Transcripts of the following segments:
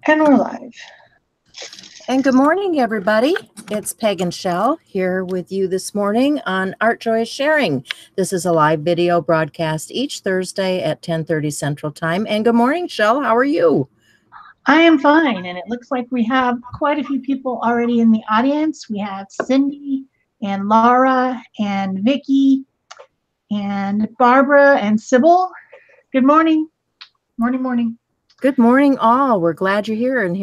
And we're live. And good morning, everybody. It's Peg and Shell here with you this morning on Art Joy is Sharing. This is a live video broadcast each Thursday at 10:30 Central Time. And good morning, Shell. How are you? I am fine, and it looks like we have quite a few people already in the audience. We have Cindy and Laura and Vicky and Barbara and Sybil. Good morning. Morning. Good morning, all. We're glad you're here. And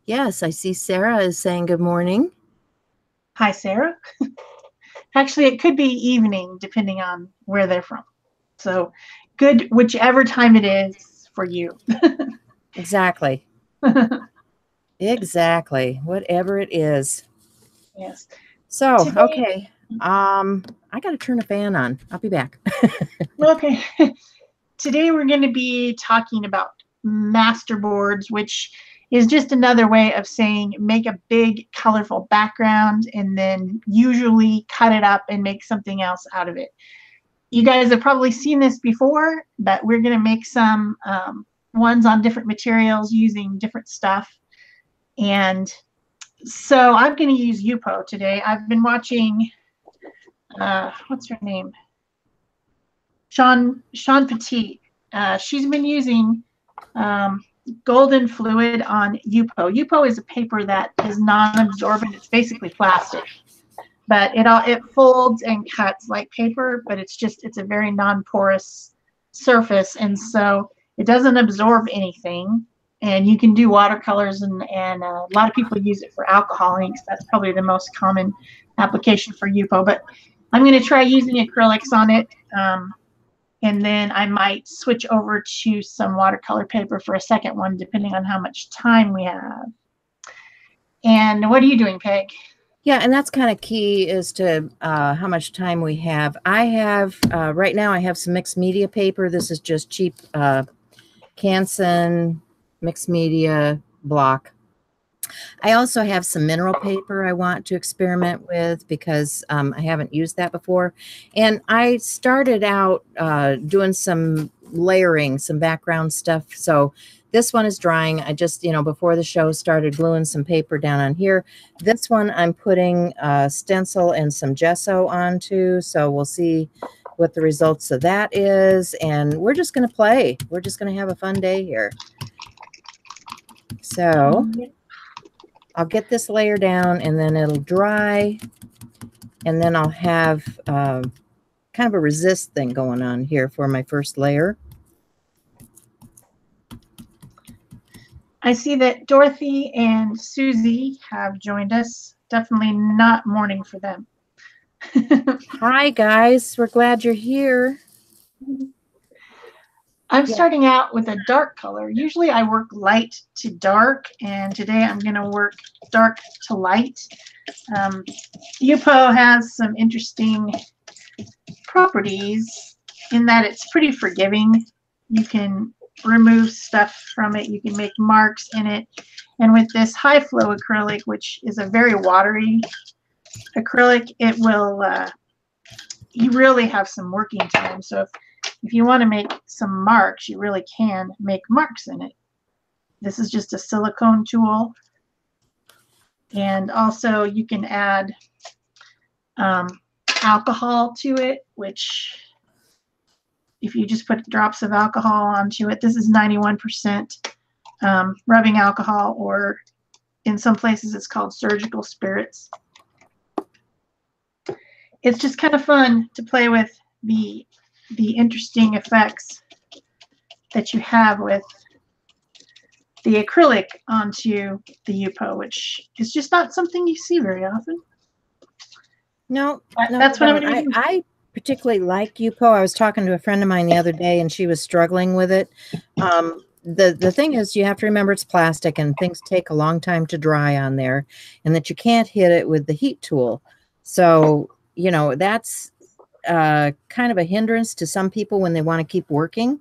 yes, I see Sarah is saying good morning. Hi, Sarah. Actually, it could be evening, depending on where they're from. So good, whichever time it is for you. Exactly. Exactly. Whatever it is. Yes. So, okay. I got to turn a fan on. I'll be back. Okay. Today we're going to be talking about masterboards, which is just another way of saying make a big colorful background and then usually cut it up and make something else out of it. You guys have probably seen this before, but we're going to make some ones on different materials using different stuff. And so I'm going to use Yupo today. I've been watching, what's her name? Sean Petit. She's been using golden fluid on Yupo. Yupo is a paper that is non-absorbent. It's basically plastic, but it folds and cuts like paper, but it's a very non-porous surface, and so it doesn't absorb anything. And you can do watercolors, and a lot of people use it for alcohol inks. That's probably the most common application for Yupo, but I'm going to try using acrylics on it. And then I might switch over to some watercolor paper for a second one, depending on how much time we have. And what are you doing, Peg? Yeah, and that's kind of key as to how much time we have. I have, right now, I have some mixed media paper. This is just cheap Canson mixed media block. I also have some mineral paper I want to experiment with because I haven't used that before. And I started out doing some layering, some background stuff. So this one is drying. I just, before the show started gluing some paper down on here. This one I'm putting stencil and some gesso onto. So we'll see what the results of that is. And we're just going to play. We're just going to have a fun day here. So I'll get this layer down and then it'll dry, and then I'll have kind of a resist thing going on here for my first layer. I see that Dorothy and Susie have joined us. Definitely not morning for them. Hi, guys. We're glad you're here. I'm starting out with a dark color. Usually I work light to dark, and today I'm going to work dark to light. Yupo has some interesting properties in that it's pretty forgiving. You can remove stuff from it. You can make marks in it. And with this high flow acrylic, which is a very watery acrylic, it will, you really have some working time. So if you want to make some marks, you really can make marks in it. This is just a silicone tool. And also you can add alcohol to it, which if you just put drops of alcohol onto it, this is 91% rubbing alcohol, or in some places it's called surgical spirits. It's just kind of fun to play with the interesting effects that you have with the acrylic onto the Yupo, which is just not something you see very often. No, that's what I'm going to do. I particularly like Yupo. I was talking to a friend of mine the other day, and she was struggling with it. The thing is, you have to remember it's plastic, and things take a long time to dry on there, and that you can't hit it with the heat tool. So, that's kind of a hindrance to some people when they want to keep working.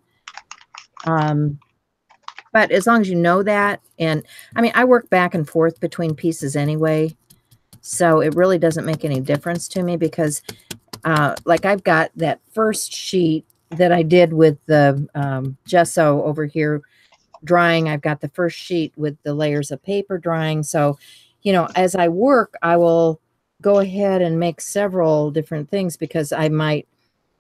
But as long as you know that, and I mean, I work back and forth between pieces anyway, so it really doesn't make any difference to me because like I've got that first sheet that I did with the gesso over here drying. I've got the first sheet with the layers of paper drying. So, you know, as I work, I will go ahead and make several different things because I might,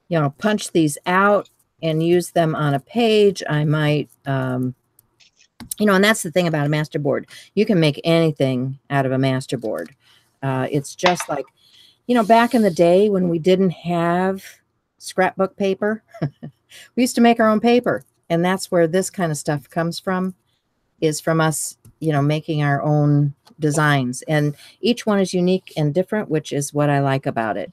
you know, punch these out and use them on a page. I might, you know, and that's the thing about a master board. You can make anything out of a master board. It's just like, you know, back in the day when we didn't have scrapbook paper, we used to make our own paper. And that's where this kind of stuff comes from, is from us, you know, making our own designs. And each one is unique and different, which is what I like about it.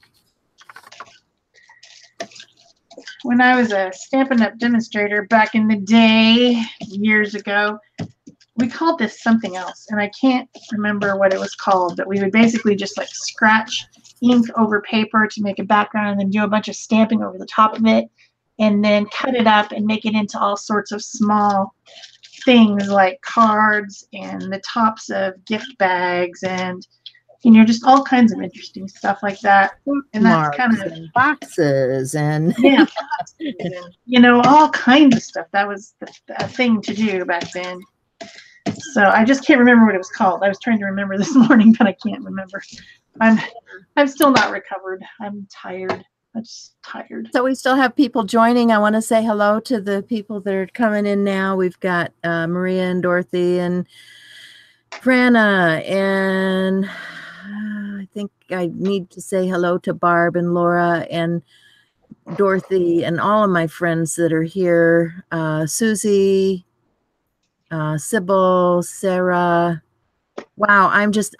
When I was a Stampin' Up! Demonstrator back in the day, years ago, we called this something else, and I can't remember what it was called, but we would basically just like scratch ink over paper to make a background and then do a bunch of stamping over the top of it, and then cut it up and make it into all sorts of small things like cards and the tops of gift bags and, you know, just all kinds of interesting stuff like that. And that's kind of boxes and yeah, boxes and, you know, all kinds of stuff. That was a thing to do back then. So I just can't remember what it was called. I was trying to remember this morning, but I can't remember. I'm still not recovered. I'm tired. I'm just tired. So we still have people joining. I want to say hello to the people that are coming in now. We've got Maria and Dorothy and Franna, and I think I need to say hello to Barb and Laura and Dorothy and all of my friends that are here. Susie, Sybil, Sarah. Wow, I'm just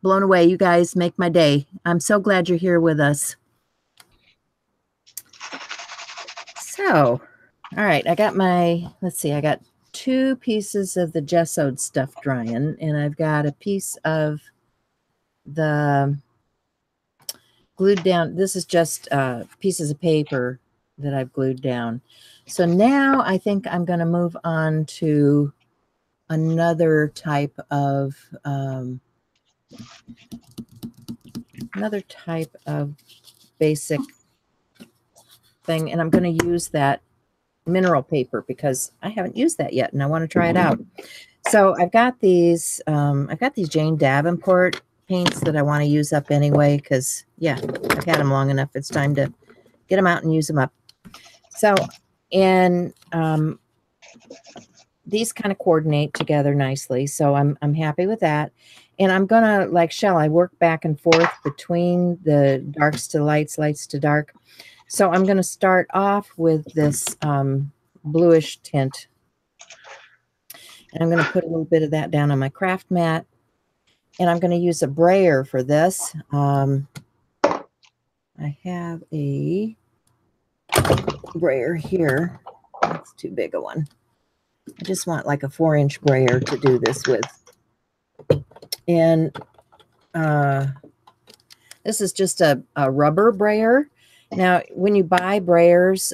blown away. You guys make my day. I'm so glad you're here with us. So, all right, I got my, let's see, I got 2 pieces of the gessoed stuff drying, and I've got a piece of the glued down. This is just pieces of paper that I've glued down. So now I think I'm going to move on to another type of basic thing, and I'm going to use that mineral paper because I haven't used that yet and I want to try it out. So I've got these Jane Davenport paints that I want to use up anyway because, yeah, I've had them long enough. It's time to get them out and use them up. So, and these kind of coordinate together nicely, so I'm happy with that. And I'm gonna, like Shell, I work back and forth between the darks to lights, lights to dark. So I'm gonna start off with this bluish tint, and I'm gonna put a little bit of that down on my craft mat, and I'm gonna use a brayer for this. I have a brayer here. That's too big a one. I just want like a 4-inch brayer to do this with. And this is just a rubber brayer. Now, when you buy brayers,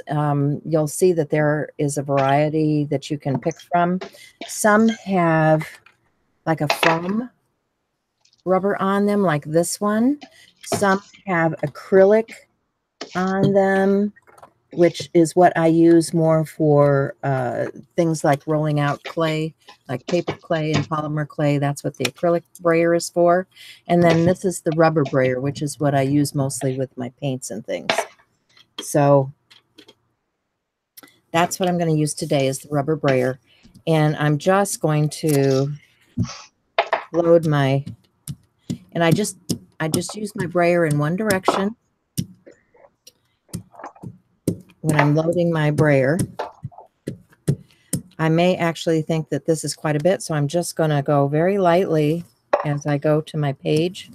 you'll see that there is a variety that you can pick from. Some have like a foam rubber on them, like this one. Some have acrylic on them, which is what I use more for things like rolling out clay, like paper clay and polymer clay. That's what the acrylic brayer is for. And then this is the rubber brayer, which is what I use mostly with my paints and things. So that's what I'm going to use today, is the rubber brayer. And I'm just going to load my, and I just use my brayer in one direction when I'm loading my brayer. I may actually think that this is quite a bit, so I'm just going to go very lightly as I go to my page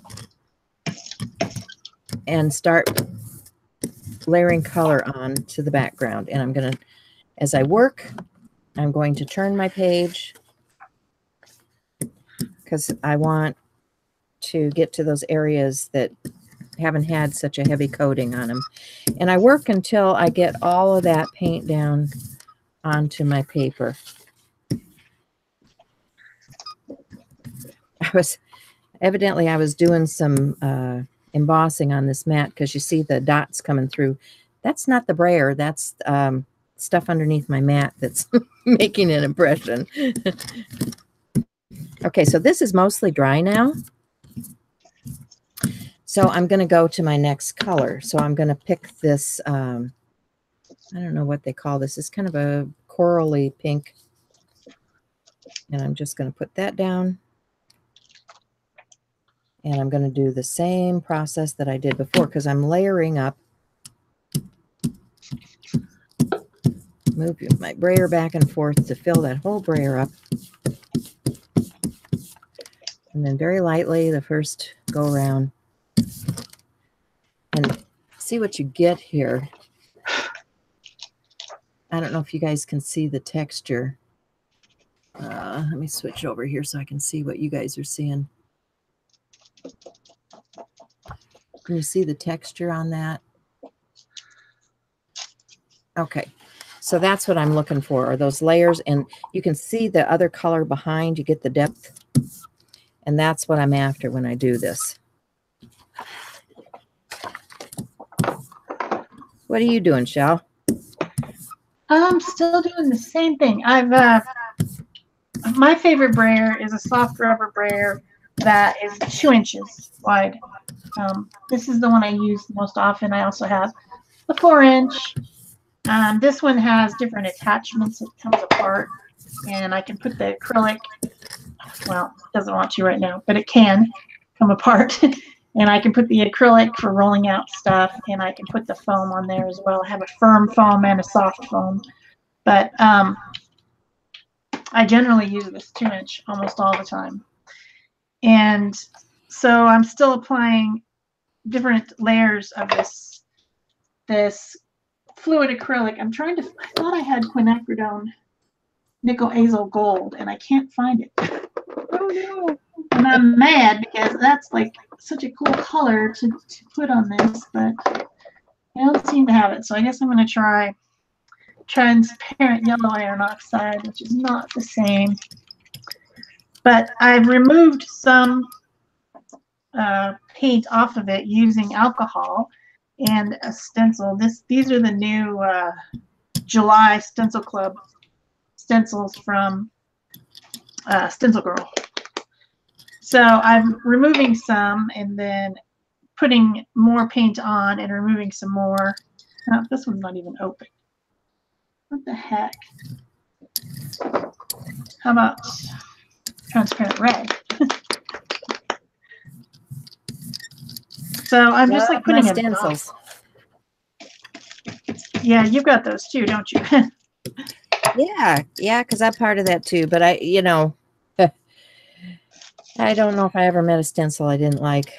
and start layering color on to the background. And I'm going to, as I work, I'm going to turn my page because I want to get to those areas that haven't had such a heavy coating on them. And I work until I get all of that paint down onto my paper. I was doing some embossing on this mat because you see the dots coming through. That's not the brayer. That's stuff underneath my mat that's making an impression. Okay, so this is mostly dry now. So I'm going to go to my next color. So I'm going to pick this, I don't know what they call this. It's kind of a corally pink. And I'm just going to put that down. And I'm going to do the same process that I did before because I'm layering up. Move my brayer back and forth to fill that whole brayer up. And then very lightly the first go around. And see what you get here. I don't know if you guys can see the texture. Let me switch over here so I can see what you guys are seeing. Can you see the texture on that? Okay. So that's what I'm looking for, are those layers. And you can see the other color behind. You get the depth. And that's what I'm after when I do this. What are you doing, Shell? I'm still doing the same thing. My favorite brayer is a soft rubber brayer that is 2 inches wide. This is the one I use most often. I also have a 4-inch. This one has different attachments. It comes apart, and I can put the acrylic. Well, it doesn't want to right now, but it can come apart. And I can put the acrylic for rolling out stuff, and I can put the foam on there as well. I have a firm foam and a soft foam. But I generally use this 2-inch almost all the time. And so I'm still applying different layers of this fluid acrylic. I thought I had quinacridone nickel azo gold, and I can't find it. Oh no. And I'm mad because that's like such a cool color to put on this, but I don't seem to have it. So I guess I'm going to try transparent yellow iron oxide, which is not the same. But I've removed some paint off of it using alcohol and a stencil. These are the new July Stencil Club stencils from Stencil Girl. So I'm removing some and then putting more paint on and removing some more. Oh, this one's not even open. What the heck? How about transparent red? So I'm just like putting stencils. Yeah, you've got those too, don't you? Yeah, because I'm part of that too. But I don't know if I ever met a stencil I didn't like.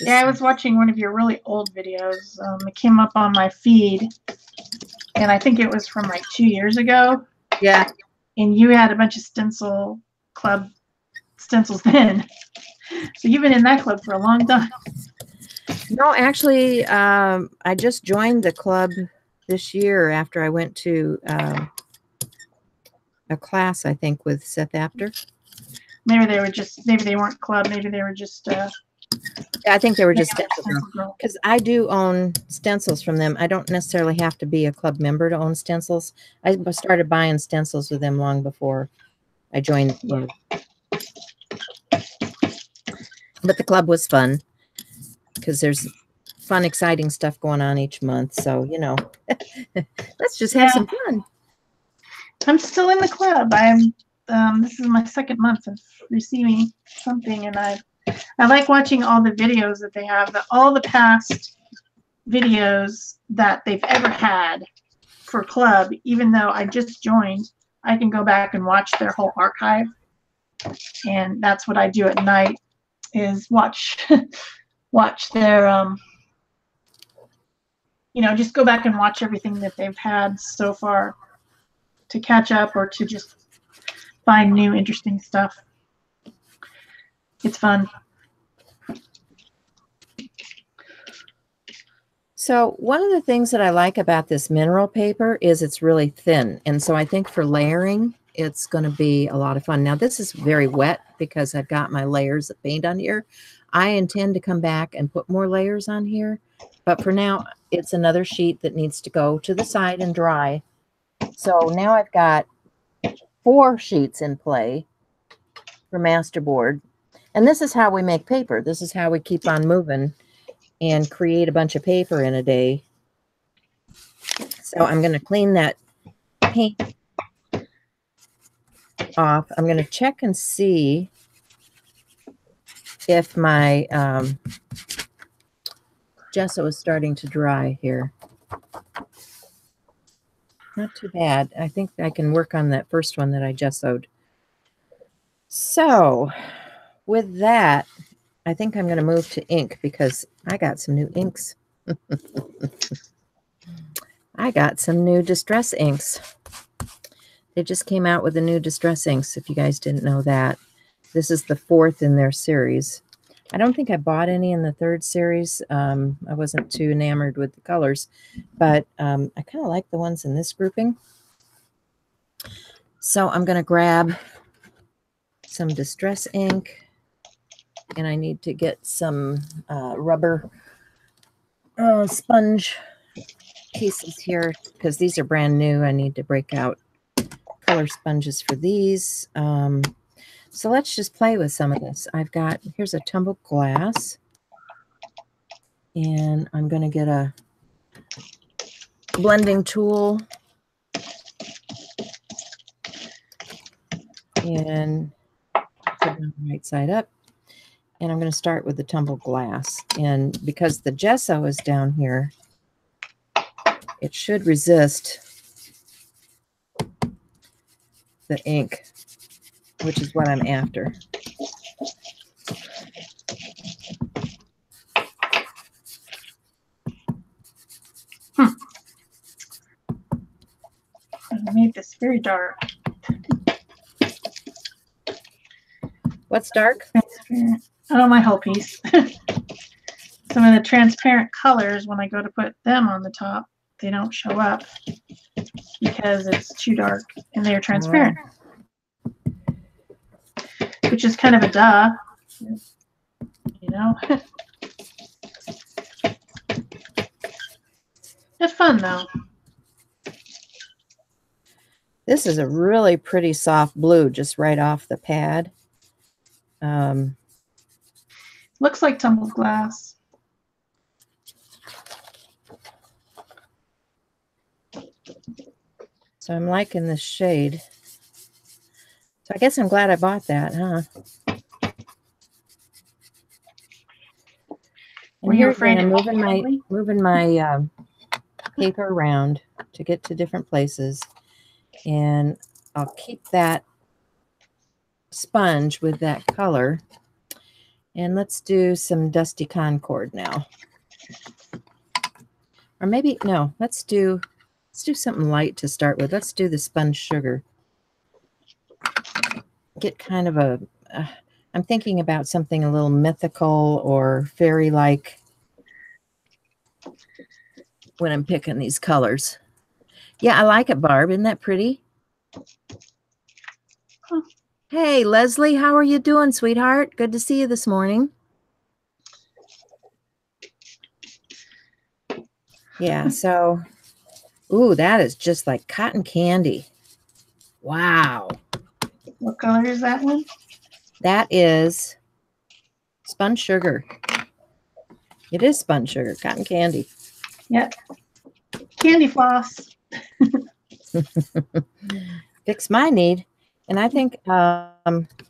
Yeah, I was watching one of your really old videos. It came up on my feed, and I think it was from like 2 years ago. Yeah. And you had a bunch of Stencil Club stencils then. So you've been in that club for a long time. No, actually, I just joined the club this year after I went to a class, I think, with Seth Apter. Maybe they weren't club. Maybe they were just. I think they were just Stencil Girl. Because I do own stencils from them. I don't necessarily have to be a club member to own stencils. I started buying stencils with them long before I joined the club. But the club was fun because there's fun, exciting stuff going on each month. So, let's just have some fun. I'm still in the club. This is my 2nd month of receiving something, and I like watching all the videos that they have. All the past videos that they've ever had for club, even though I just joined, I can go back and watch their whole archive. And that's what I do at night, is watch their just go back and watch everything that they've had so far to catch up or to just find new interesting stuff. It's fun. So one of the things that I like about this mineral paper is it's really thin. And so I think for layering, it's going to be a lot of fun. Now, this is very wet because I've got my layers of paint on here. I intend to come back and put more layers on here. But for now, it's another sheet that needs to go to the side and dry. So now I've got 4 sheets in play for masterboard. And this is how we make paper. This is how we keep on moving and create a bunch of paper in a day. So I'm going to clean that paint off. I'm going to check and see if my gesso is starting to dry here. Not too bad. I think I can work on that first one that I gessoed. So with that, I think I'm going to move to ink because I got some new inks. I got some new distress inks. They just came out with the new distress inks, if you guys didn't know that. This is the 4th in their series. I don't think I bought any in the 3rd series. I wasn't too enamored with the colors, but I kind of like the ones in this grouping. So I'm going to grab some distress ink, and I need to get some rubber sponge pieces here because these are brand new. I need to break out color sponges for these. So let's just play with some of this. Here's a tumbled glass, and I'm going to get a blending tool and put it on the right side up. And I'm going to start with the tumbled glass. And because the gesso is down here, it should resist the ink, which is what I'm after. I made this very dark. What's dark? Transparent. Oh, my whole piece. Some of the transparent colors, when I go to put them on the top, they don't show up because it's too dark and they're transparent. Which is kind of a duh, you know. It's fun though. This is a really pretty soft blue just right off the pad. Looks like tumbled glass. So I'm liking this shade. So I guess I'm glad I bought that, huh? And here I'm moving my paper around to get to different places. And I'll keep that sponge with that color. And let's do some Dusty Concord now. Or maybe, no, let's do something light to start with. Let's do the sponge sugar. Get kind of a, I'm thinking about something a little mythical or fairy-like when I'm picking these colors. Yeah, I like it, Barb. Isn't that pretty? Huh. Hey, Leslie, how are you doing, sweetheart? Good to see you this morning. Yeah, so, ooh, that is just like cotton candy. Wow. What color is that one? That is spun sugar. It is spun sugar, cotton candy. Yep. Candy floss. Fix my need. And I think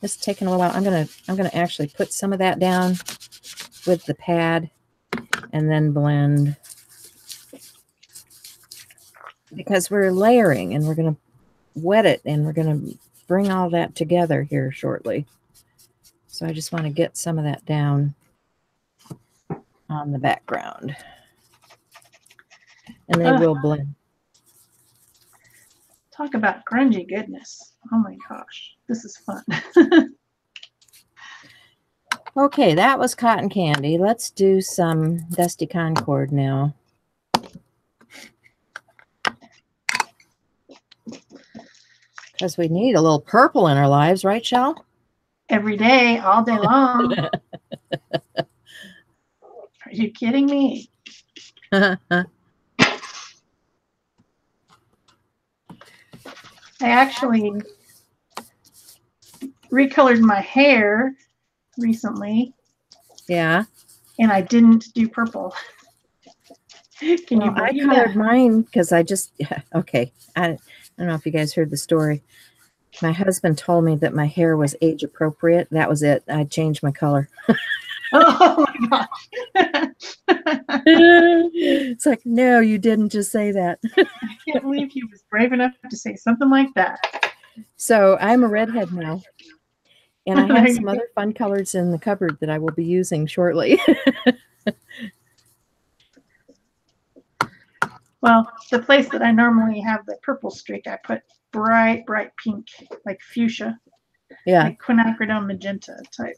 it's taking a while. I'm gonna actually put some of that down with the pad and then blend, because we're layering and we're gonna wet it and we're gonna bring all that together here shortly. So I just want to get some of that down on the background. And they will blend. Talk about grungy goodness. Oh my gosh, this is fun. Okay, that was cotton candy. Let's do some Dusty Concord now. Because we need a little purple in our lives, right, Shell? Every day, all day long. Are you kidding me? I actually recolored my hair recently. Yeah. And I didn't do purple. Can you I believe colored that? mine because I just, okay. I don't know if you guys heard the story. My husband told me that my hair was age appropriate. That was it. I changed my color. Oh my gosh. It's like, no, you didn't just say that. I can't believe he was brave enough to say something like that. So I'm a redhead now. And I There have you some go. other fun colors in the cupboard that I will be using shortly. Well, the place that I normally have the purple streak, I put bright, bright pink, like fuchsia, Yeah. like quinacridone magenta type.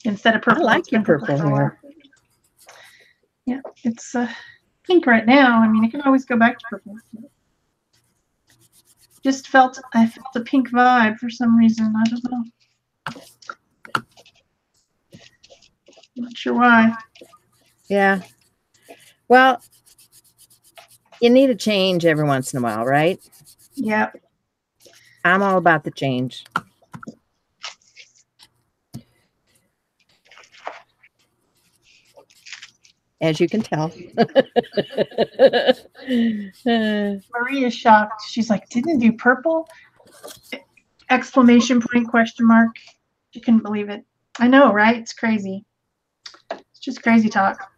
Instead of I purple, like it's your been purple purple for a while. hair. Yeah, it's pink right now. I mean, it can always go back to purple. I felt a pink vibe for some reason. I don't know. Not sure why. Yeah. Well, you need a change every once in a while, right? Yeah. I'm all about the change. As you can tell. Marie is shocked. She's like, didn't do purple? Exclamation point, question mark. She couldn't believe it. I know, right? It's crazy. It's just crazy talk.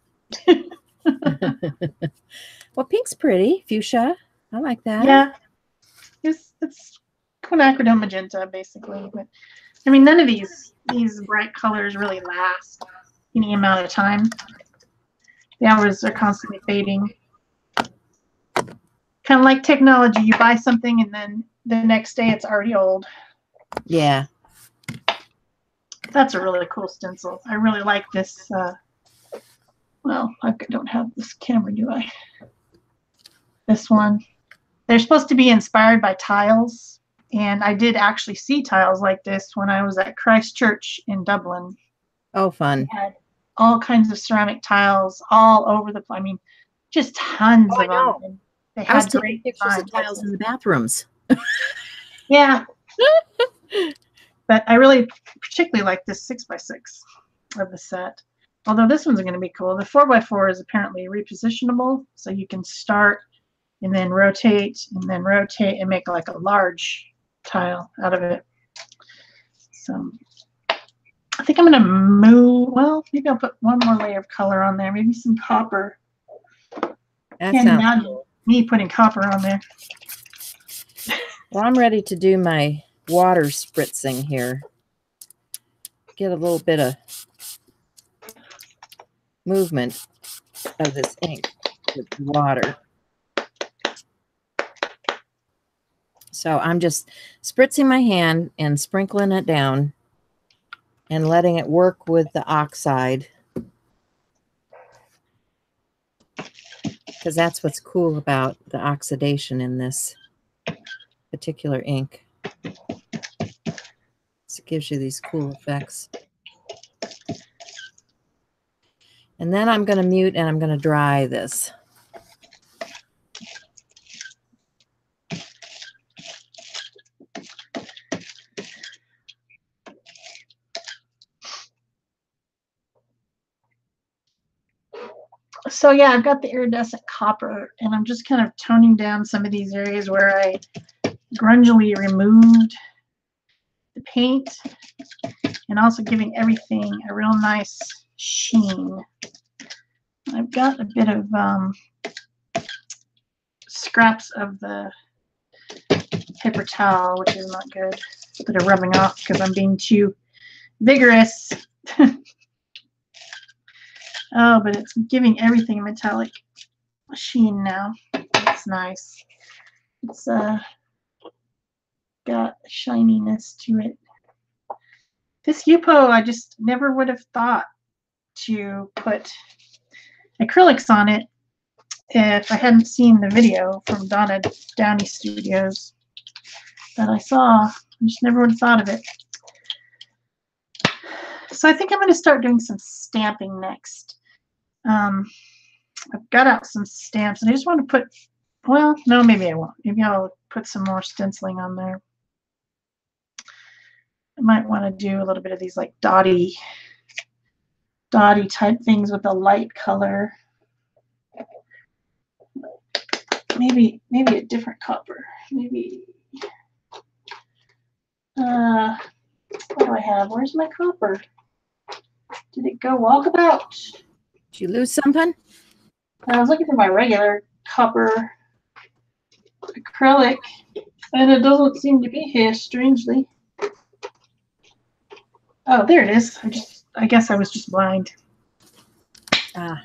Well, pink's pretty. Fuchsia. I like that. Yeah. It's quinacridone magenta, basically. But I mean, none of these bright colors really last any amount of time. The hours are constantly fading. Kind of like technology. You buy something and then the next day it's already old. Yeah. That's a really cool stencil. I really like this. Well, I don't have this camera, do I? This one. They're supposed to be inspired by tiles. And I did actually see tiles like this when I was at Christ Church in Dublin. Oh, fun. They had all kinds of ceramic tiles all over the place. I mean, just tons of them. And they I was had taking great pictures of designs. tiles in the bathrooms. Yeah. But I really particularly like this 6x6 of the set. Although this one's going to be cool. The 4x4 is apparently repositionable. So you can start and then rotate and make like a large tile out of it. So I think I'm going to move. Well, maybe I'll put one more layer of color on there. Maybe some copper. That Can't sounds imagine cool. me putting copper on there. Well, I'm ready to do my water spritzing here. Get a little bit of movement of this ink with the water. So I'm just spritzing my hand and sprinkling it down and letting it work with the oxide. Because that's what's cool about the oxidation in this particular ink. So it gives you these cool effects. And then I'm going to mute and I'm going to dry this. So yeah, I've got the iridescent copper and I'm just kind of toning down some of these areas where I grungily removed the paint and also giving everything a real nice sheen. I've got a bit of scraps of the paper towel, which is not good, that are rubbing off because I'm being too vigorous. Oh, but it's giving everything a metallic sheen now. It's nice. It's got shininess to it. This Yupo, I just never would have thought to put acrylics on it if I hadn't seen the video from Donna Downey Studios that I saw. I just never would have thought of it. So I think I'm going to start doing some stamping next. I've got out some stamps, and I just want to put, well, no, maybe I won't. Maybe I'll put some more stenciling on there. I might want to do a little bit of these like dotty type things with a light color. Maybe a different copper. Maybe what do I have? Where's my copper? Did it go walkabout? Did you lose something? I was looking for my regular copper acrylic, and it doesn't seem to be here, strangely. Oh, there it is. I guess I was just blind. Gonna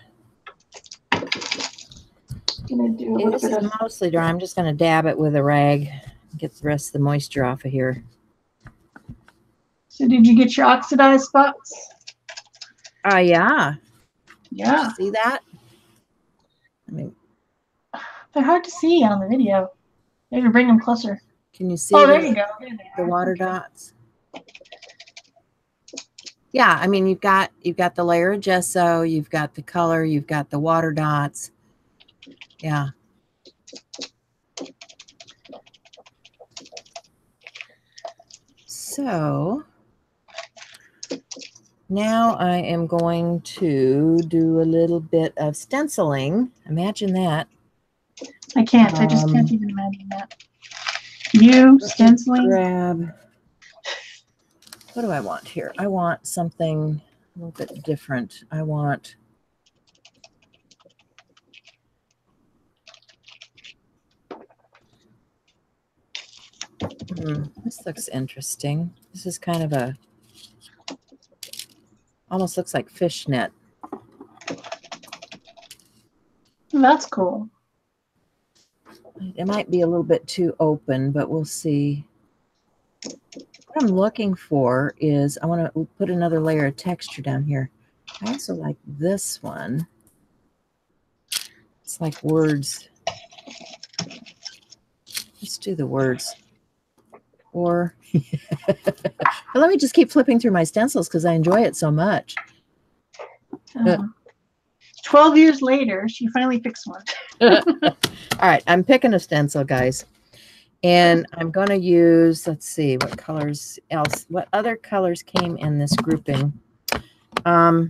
do a little This bit is of mostly dry. I'm just going to dab it with a rag, get the rest of the moisture off of here. So did you get your oxidized spots? Yeah. Yeah. See that? I mean, they're hard to see on the video. Maybe bring them closer. Can you see? Oh, there you go. There the water dots. Yeah, I mean, you've got the layer of gesso, you've got the color, you've got the water dots. Yeah. So now I am going to do a little bit of stenciling. Imagine that. I can't. I just can't even imagine that. You stenciling? Grab. What do I want here? I want something a little bit different. I want. This looks interesting. This is kind of a, almost looks like fishnet. That's cool. It might be a little bit too open, but we'll see. What I'm looking for is, I want to put another layer of texture down here. I also like this one. It's like words. Let's do the words. Or let me just keep flipping through my stencils because I enjoy it so much. 12 years later, she finally fixed one. All right, I'm picking a stencil, guys. And I'm going to use, let's see, what colors else, what other colors came in this grouping. I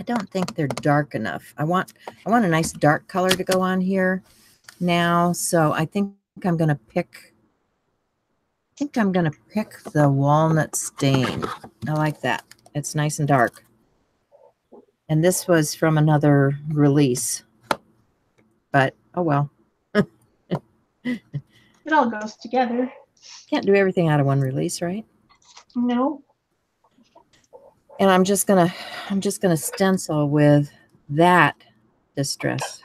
don't think they're dark enough. I want a nice dark color to go on here now. So I think I'm going to pick, the walnut stain. I like that. It's nice and dark. And this was from another release. But, oh well. It all goes together. Can't do everything out of one release, right? No. And I'm just gonna stencil with that distress.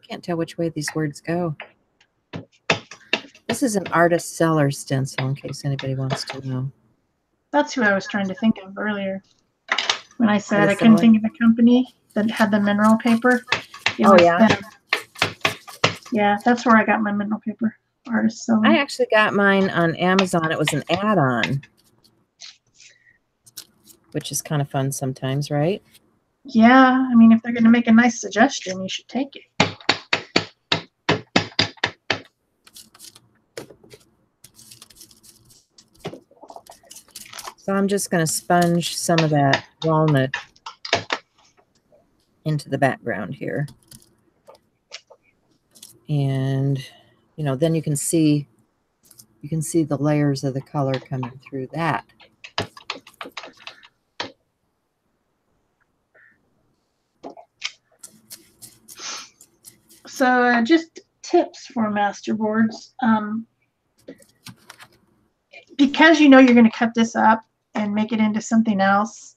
Can't tell which way these words go. This is an artist seller stencil, in case anybody wants to know. That's who I was trying to think of earlier when I said I couldn't think of a company that had the mineral paper. Oh yeah. Yeah, that's where I got my mineral paper. Artist seller. I actually got mine on Amazon. It was an add-on, which is kind of fun sometimes, right? Yeah, I mean, if they're going to make a nice suggestion, you should take it. So I'm just going to sponge some of that walnut into the background here. And, you know, then you can see the layers of the color coming through that. So just tips for masterboards. Because you know you're going to cut this up and make it into something else,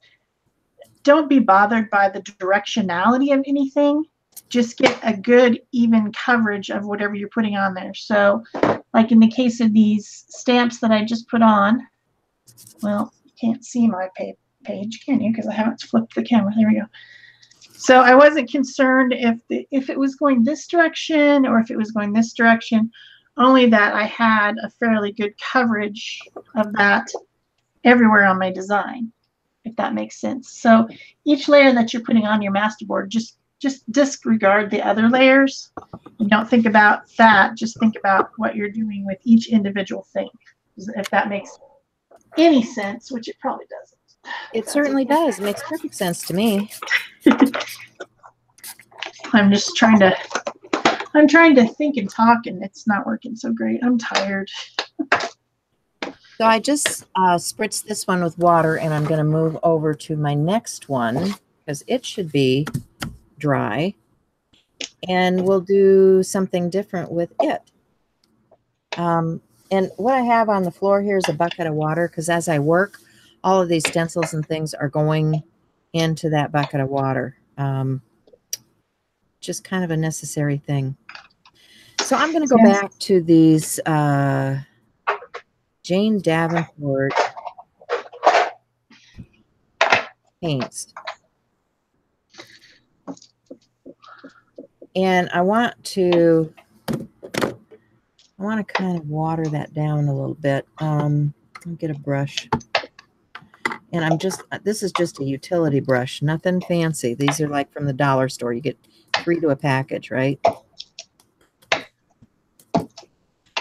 don't be bothered by the directionality of anything. Just get a good even coverage of whatever you're putting on there. So like in the case of these stamps that I just put on, well, you can't see my page, can you? Because I haven't flipped the camera. There we go. So I wasn't concerned if it was going this direction or if it was going this direction, only that I had a fairly good coverage of that everywhere on my design. if that makes sense. So each layer that you're putting on your masterboard, just disregard the other layers. You don't think about that. Just think about what you're doing with each individual thing, if that makes any sense, which it probably doesn't. It certainly does. It makes perfect sense to me. I'm just trying to think and talk, and it's not working so great. I'm tired. So I just spritzed this one with water, and I'm going to move over to my next one because it should be dry. And we'll do something different with it. And what I have on the floor here is a bucket of water because as I work, all of these stencils and things are going into that bucket of water. Just kind of a necessary thing. So I'm going to go back to these Jane Davenport paints. And I want to kind of water that down a little bit. Let me get a brush. And this is just a utility brush, nothing fancy. These are like from the dollar store. You get 3 to a package, right?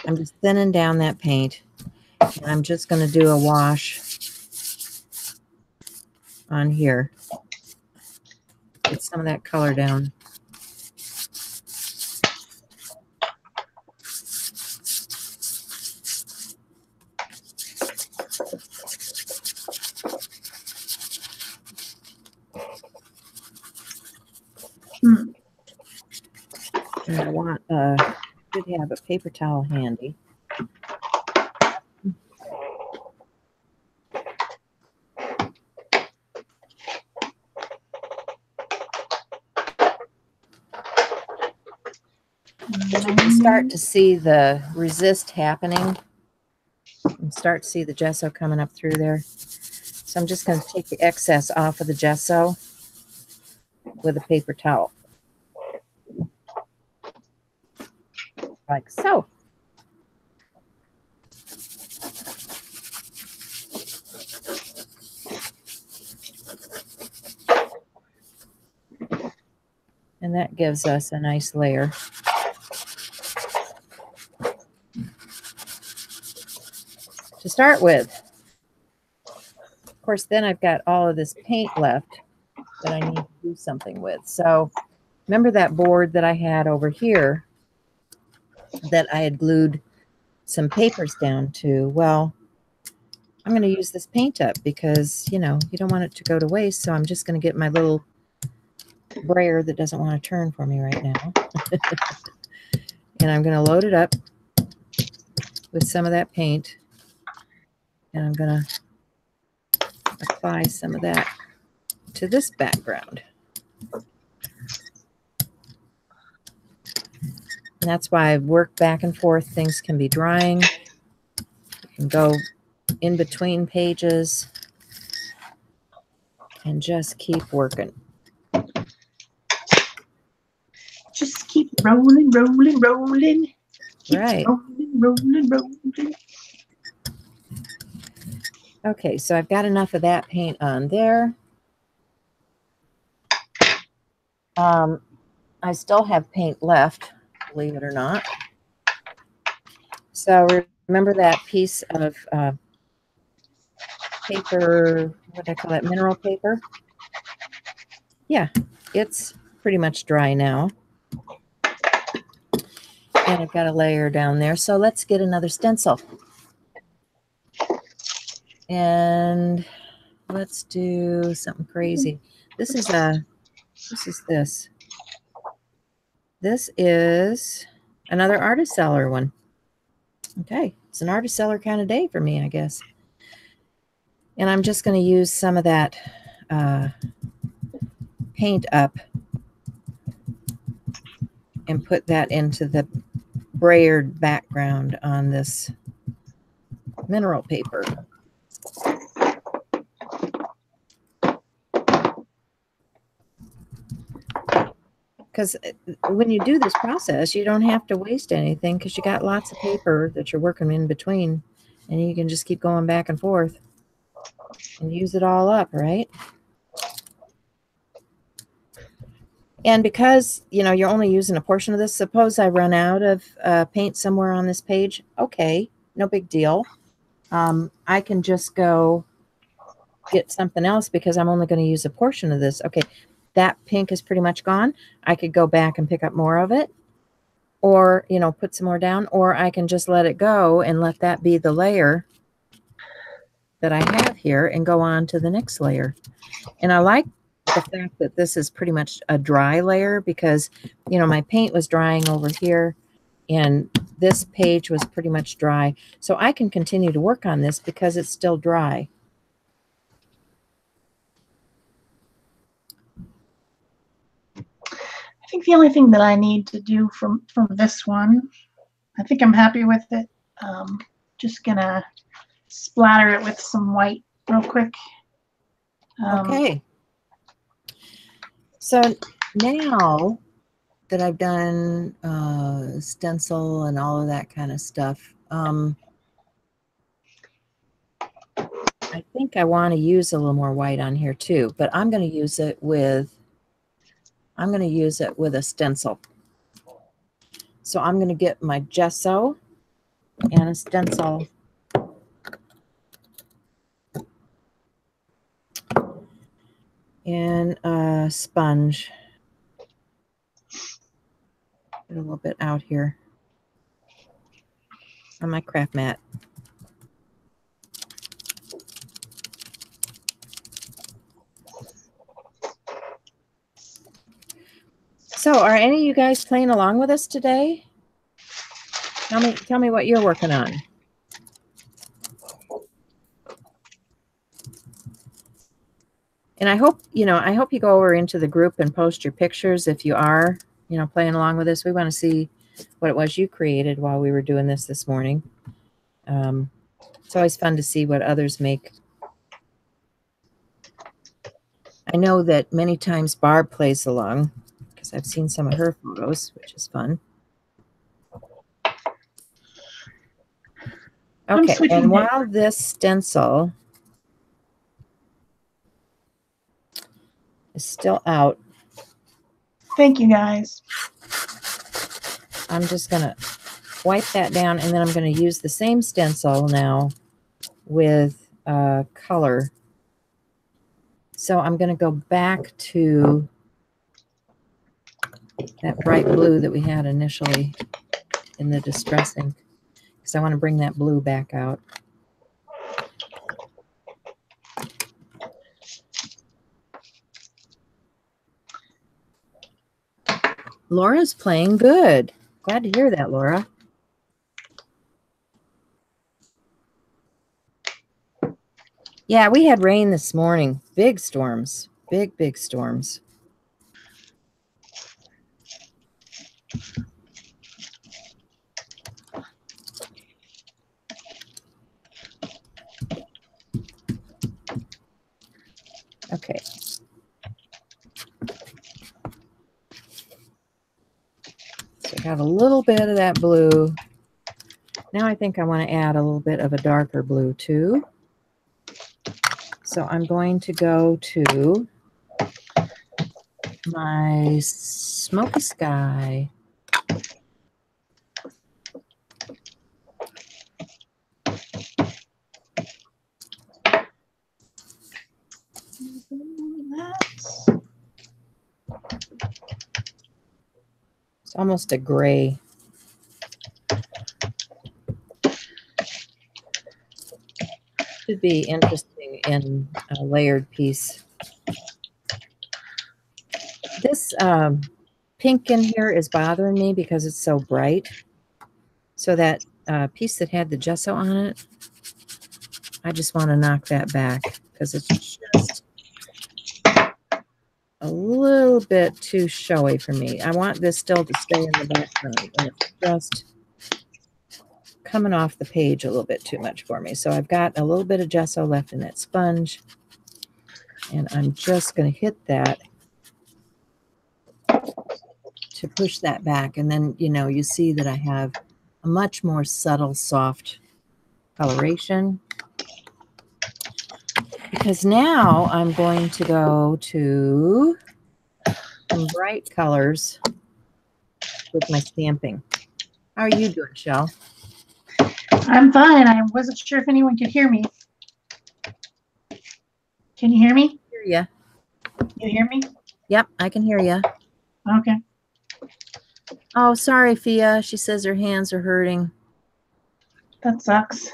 I'm just thinning down that paint. And I'm just going to do a wash on here. Get some of that color down. And I want should have a paper towel handy. You can start to see the resist happening. And start to see the gesso coming up through there. So I'm just going to take the excess off of the gesso with a paper towel. Like so. And that gives us a nice layer. To start with. Of course, then I've got all of this paint left that I need to do something with. So remember that board that I had over here that I had glued some papers down to? Well, I'm going to use this paint up because, you know, you don't want it to go to waste. So I'm just going to get my little brayer that doesn't want to turn for me right now. And I'm going to load it up with some of that paint. And I'm going to apply some of that to this background. And that's why I work back and forth. Things can be drying. You can go in between pages and just keep working. Just keep rolling, rolling, rolling. Keep right. Rolling, rolling, rolling. Okay, so I've got enough of that paint on there. I still have paint left, believe it or not. So remember that piece of paper, what do I call that, mineral paper? Yeah, it's pretty much dry now. And I've got a layer down there. So let's get another stencil. And let's do something crazy. This is this. This is another artist seller one. Okay, it's an artist seller kind of day for me, I guess. And I'm just going to use some of that paint up and put that into the brayered background on this mineral paper. Because when you do this process, you don't have to waste anything because you got lots of paper that you're working in between, and you can just keep going back and forth. and use it all up, right? And because, you know, you're only using a portion of this, suppose I run out of paint somewhere on this page. Okay, no big deal. I can just go get something else because I'm only going to use a portion of this. Okay, that pink is pretty much gone. I could go back and pick up more of it, or, you know, put some more down, or I can just let it go and let that be the layer that I have here and go on to the next layer. And I like the fact that this is pretty much a dry layer because, you know, my paint was drying over here and this page was pretty much dry. So I can continue to work on this because it's still dry. I think the only thing that I need to do from this one, I think I'm happy with it. Just gonna splatter it with some white real quick. Okay. So now that I've done stencil and all of that kind of stuff, I think I want to use a little more white on here too, but I'm going to use it with a stencil. So I'm going to get my gesso and a stencil. And a sponge. Get a little bit out here on my craft mat. So are any of you guys playing along with us today? Tell me what you're working on. And I hope you go over into the group and post your pictures if you are, you know, playing along with us. We want to see what it was you created while we were doing this morning. It's always fun to see what others make. I know that many times Barb plays along because I've seen some of her photos, which is fun. Okay, and while this stencil is still out. Thank you, guys. I'm just going to wipe that down, and then I'm going to use the same stencil now with color. So I'm going to go back to that bright blue that we had initially in the distressing, because I want to bring that blue back out. Laura's playing good. Glad to hear that, Laura. Yeah, we had rain this morning. Big storms. Big storms. Okay. So I got a little bit of that blue. Now I think I want to add a little bit of a darker blue too. So I'm going to go to my smoky sky. It's almost a gray. Should be interesting in a layered piece. This pink in here is bothering me because it's so bright. So that piece that had the gesso on it, I just want to knock that back because it's just a little bit too showy for me. I want this still to stay in the background, and it's just coming off the page a little bit too much for me. So I've got a little bit of gesso left in that sponge, and I'm just going to hit that to push that back. And then, you know, you see that I have a much more subtle, soft coloration. because now I'm going to go to some bright colors with my stamping. How are you doing, Shell? I'm fine. I wasn't sure if anyone could hear me. Can you hear me? Hear ya. You hear me? Yep, I can hear you. Okay. Oh, sorry, Fia. She says her hands are hurting. That sucks.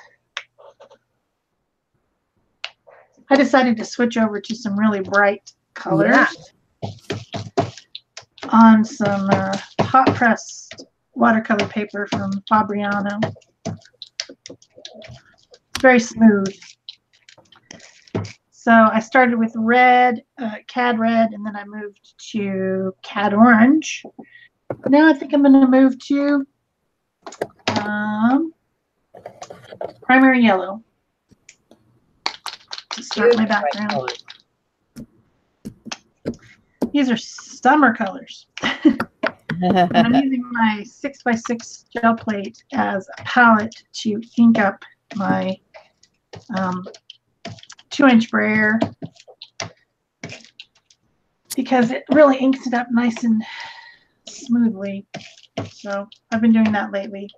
I decided to switch over to some really bright colors on some hot pressed watercolor paper from Fabriano. It's very smooth. So I started with red, cad red, and then I moved to cad orange. Now I think I'm going to move to primary yellow to start my background. These are summer colors. And I'm using my 6x6 gel plate as a palette to ink up my 2-inch brayer because it really inks it up nice and smoothly. So I've been doing that lately.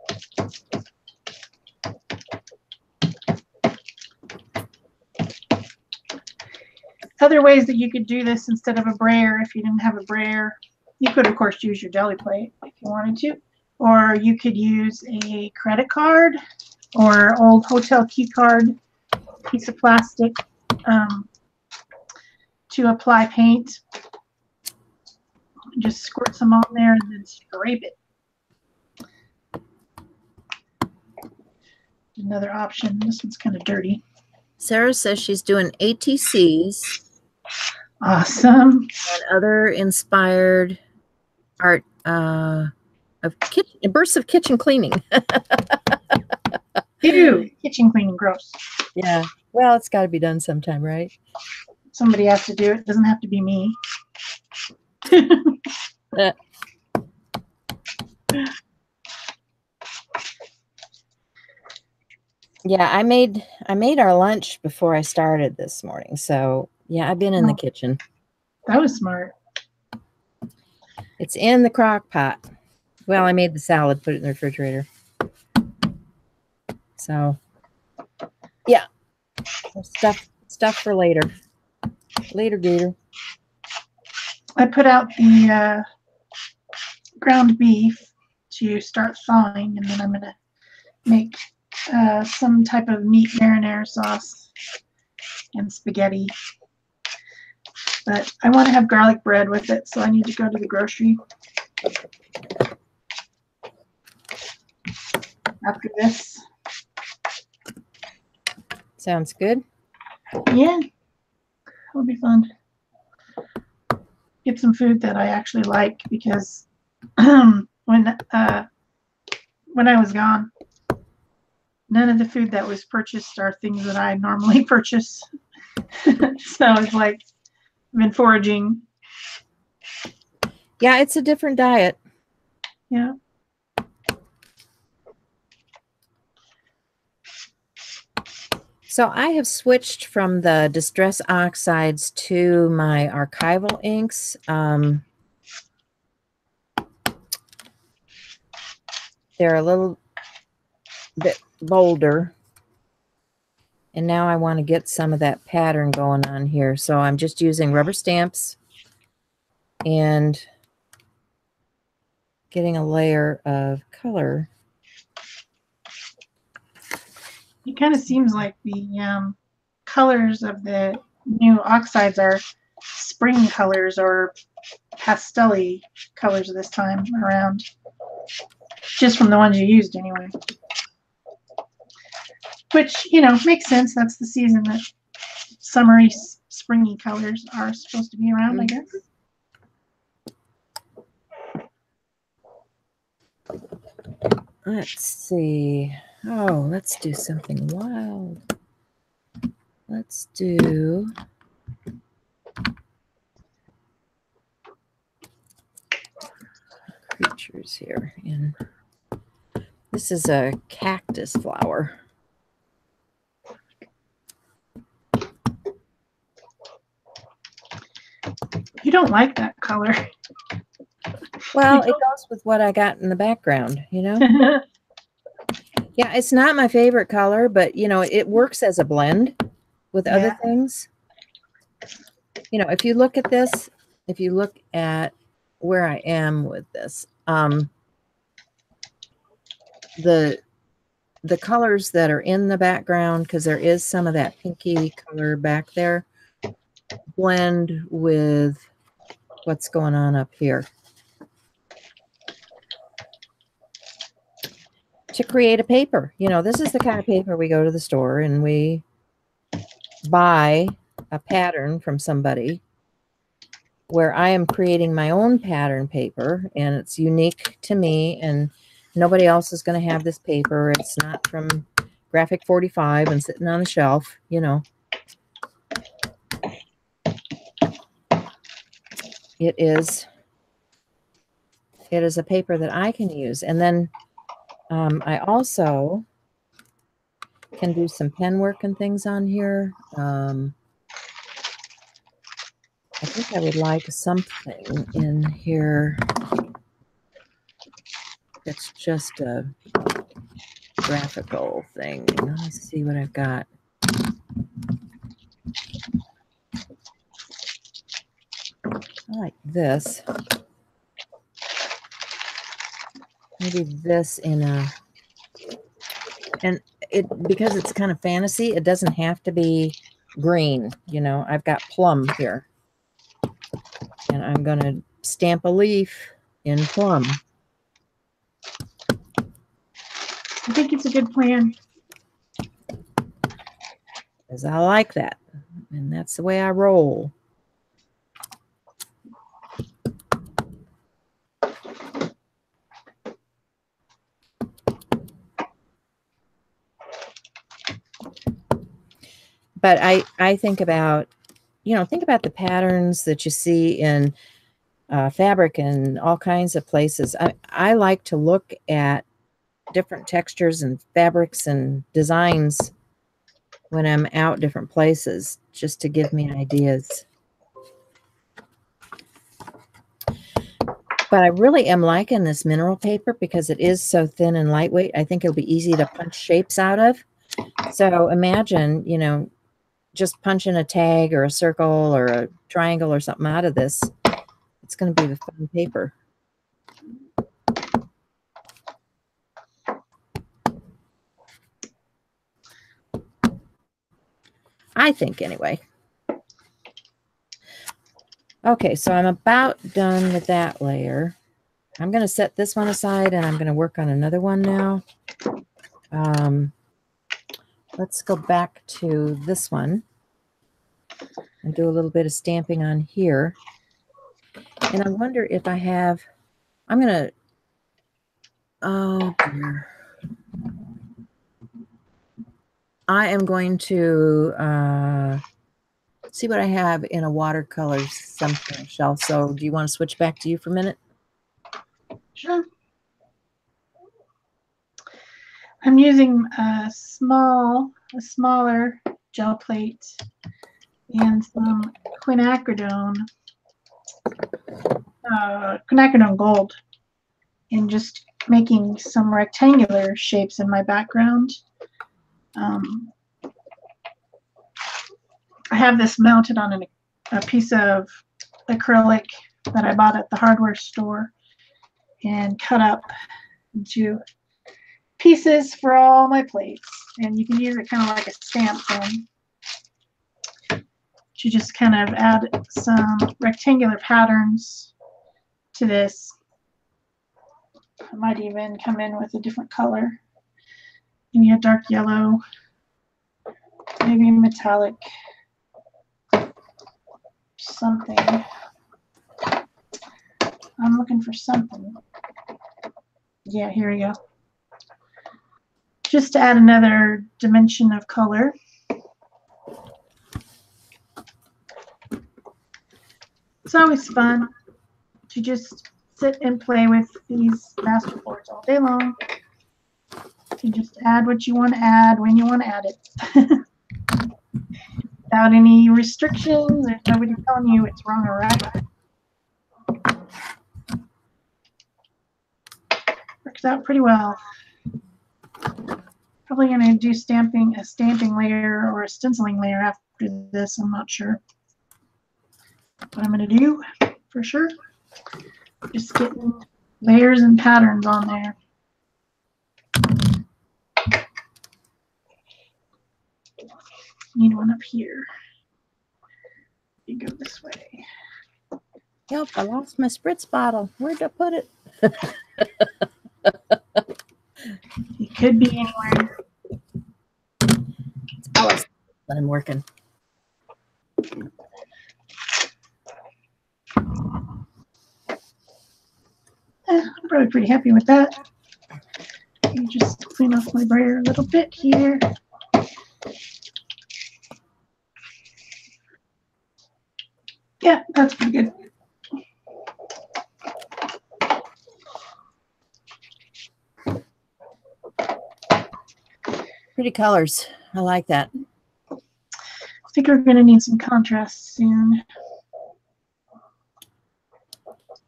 Other ways that you could do this instead of a brayer, if you didn't have a brayer, you could of course use your deli plate if you wanted to, or you could use a credit card or old hotel key card piece of plastic to apply paint. Just squirt some on there and then scrape it. Another option. This one's kind of dirty. Sarah says she's doing ATCs. Awesome. And other inspired art of bursts of kitchen cleaning. Ew, kitchen cleaning, gross. Yeah. Well, it's got to be done sometime, right? Somebody has to do it. It doesn't have to be me. Yeah, I made our lunch before I started this morning. So yeah, I've been in the kitchen. That was smart. It's in the crock pot. Well, I made the salad, put it in the refrigerator. So yeah, stuff for later. Later, Gator. I put out the ground beef to start thawing, and then I'm gonna make some type of meat marinara sauce and spaghetti. But I want to have garlic bread with it, so I need to go to the grocery after this. Sounds good. Yeah, it'll be fun. Get some food that I actually like, because when I was gone, none of the food that was purchased are things that I normally purchase. So it's like I've been foraging. Yeah, it's a different diet. Yeah. So I have switched from the Distress Oxides to my archival inks. They're a little bit bolder. And now I want to get some of that pattern going on here. So I'm just using rubber stamps and getting a layer of color. It kind of seems like the colors of the new oxides are spring colors or pastel-y colors this time around, just from the ones you used anyway. Which, you know, makes sense. That's the season that summery, springy colors are supposed to be around, I guess. Let's see. Oh, let's do something wild. Let's do creatures here. And this is a cactus flower. You don't like that color. Well, it goes with what I got in the background, you know? Yeah, it's not my favorite color, but, you know, it works as a blend with other things. You know, if you look at this, if you look at where I am with this, the colors that are in the background, because there is some of that pinky color back there, blend with what's going on up here. To create a paper, you know, this is the kind of paper we go to the store and we buy a pattern from somebody, where I am creating my own pattern paper, and it's unique to me, and nobody else is going to have this paper. It's not from Graphic 45 and sitting on a shelf, you know. It is a paper that I can use. And then I also can do some pen work and things on here. I think I would like something in here that's just a graphical thing. Let's see what I've got. I like this. Maybe this in a, and it, because it's kind of fantasy, it doesn't have to be green. You know, I've got plum here. And I'm going to stamp a leaf in plum. I think it's a good plan. Because I like that. And that's the way I roll. But I think about, you know, think about the patterns that you see in fabric and all kinds of places. I like to look at different textures and fabrics and designs when I'm out different places, just to give me ideas. But I really am liking this mineral paper because it is so thin and lightweight. I think it'll be easy to punch shapes out of. So imagine, you know, just punching a tag or a circle or a triangle or something out of this. It's going to be the fun paper. I think, anyway. Okay, so I'm about done with that layer. I'm going to set this one aside, and I'm going to work on another one now. Let's go back to this one and do a little bit of stamping on here. And I wonder if I have, I'm going to, oh dear. I am going to see what I have in a watercolor something shelf. So do you want to switch back to you for a minute? Sure. I'm using a smaller gel plate and some quinacridone gold, and just making some rectangular shapes in my background. I have this mounted on a piece of acrylic that I bought at the hardware store and cut up into pieces for all my plates. And you can use it kind of like a stamp pen to just kind of add some rectangular patterns to this. I might even come in with a different color. Maybe a dark yellow, maybe metallic, something. I'm looking for something. Yeah, here we go. Just to add another dimension of color. It's always fun to just sit and play with these masterboards all day long. You can just add what you want to add when you want to add it. without any restrictions. There's nobody telling you it's wrong or right. Works out pretty well. Probably going to do a stamping layer or a stenciling layer after this. I'm not sure what I'm going to do for sure. Just getting layers and patterns on there. Need one up here. You go this way. Help, I lost my spritz bottle. Where'd I put it? It could be anywhere. It's always when I'm working. I'm probably pretty happy with that. You just clean off my brayer a little bit here. Yeah, that's pretty good. Pretty colors. I like that. I think we're going to need some contrast soon.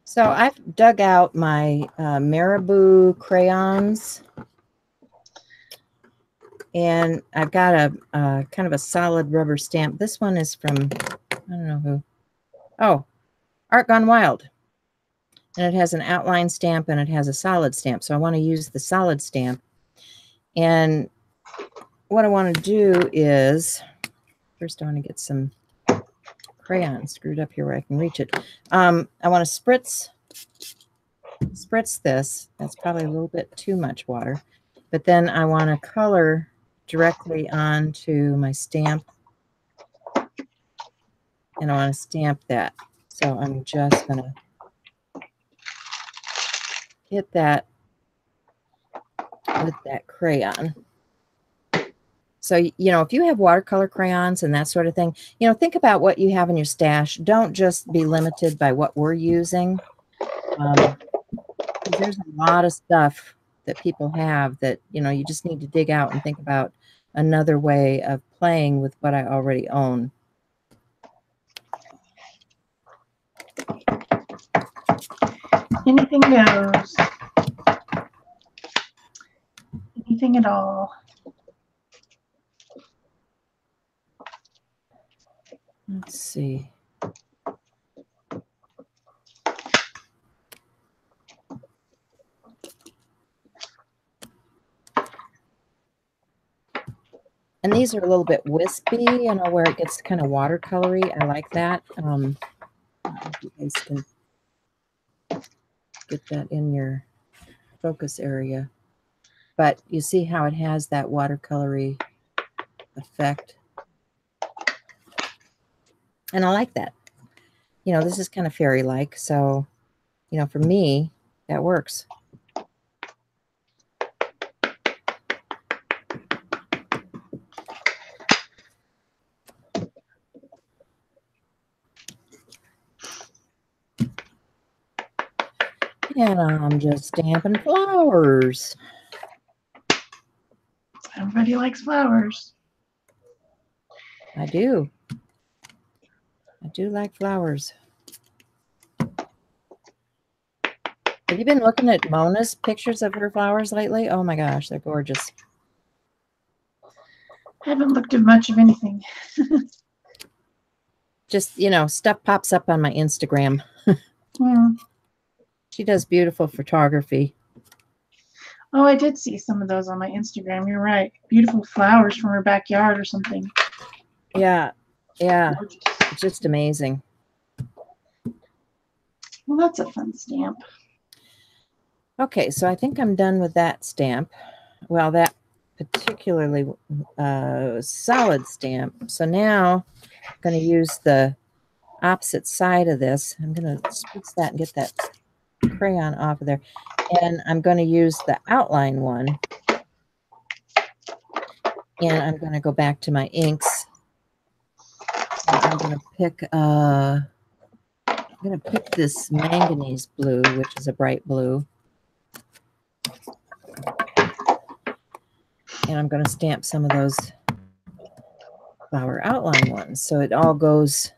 So I've dug out my Marabou crayons. And I've got a kind of a solid rubber stamp. This one is from, I don't know who. Oh, Art Gone Wild. And it has an outline stamp and it has a solid stamp. So I want to use the solid stamp. And what I want to do is, first I want to get some crayon screwed up here where I can reach it. I want to spritz this. That's probably a little bit too much water. But then I want to color directly onto my stamp. And I want to stamp that. So I'm just going to hit that with that crayon. So, you know, if you have watercolor crayons and that sort of thing, you know, think about what you have in your stash. Don't just be limited by what we're using. There's a lot of stuff that people have that, you know, you just need to dig out and think about another way of playing with what I already own. Anything goes. Anything at all. Let's see. And these are a little bit wispy, you know, where it gets kind of watercolory. I like that. I don't know if you guys can get that in your focus area. But you see how it has that watercolory effect. And I like that. You know, this is kind of fairy-like. So, you know, for me, that works. And I'm just stamping flowers. Everybody likes flowers. I do. I do like flowers. Have you been looking at Mona's pictures of her flowers lately? Oh my gosh, they're gorgeous. I haven't looked at much of anything. Just, you know, stuff pops up on my Instagram. She does beautiful photography. Oh, I did see some of those on my Instagram. You're right. Beautiful flowers from her backyard or something. Yeah. Yeah. Gorgeous. It's just amazing. Well, that's a fun stamp. Okay, so I think I'm done with that stamp. Well, that particularly solid stamp. So now I'm going to use the opposite side of this. I'm going to spritz that and get that crayon off of there. And I'm going to use the outline one. And I'm going to go back to my inks. And I'm going to pick this manganese blue, which is a bright blue. And I'm going to stamp some of those flower outline ones. So it all goes,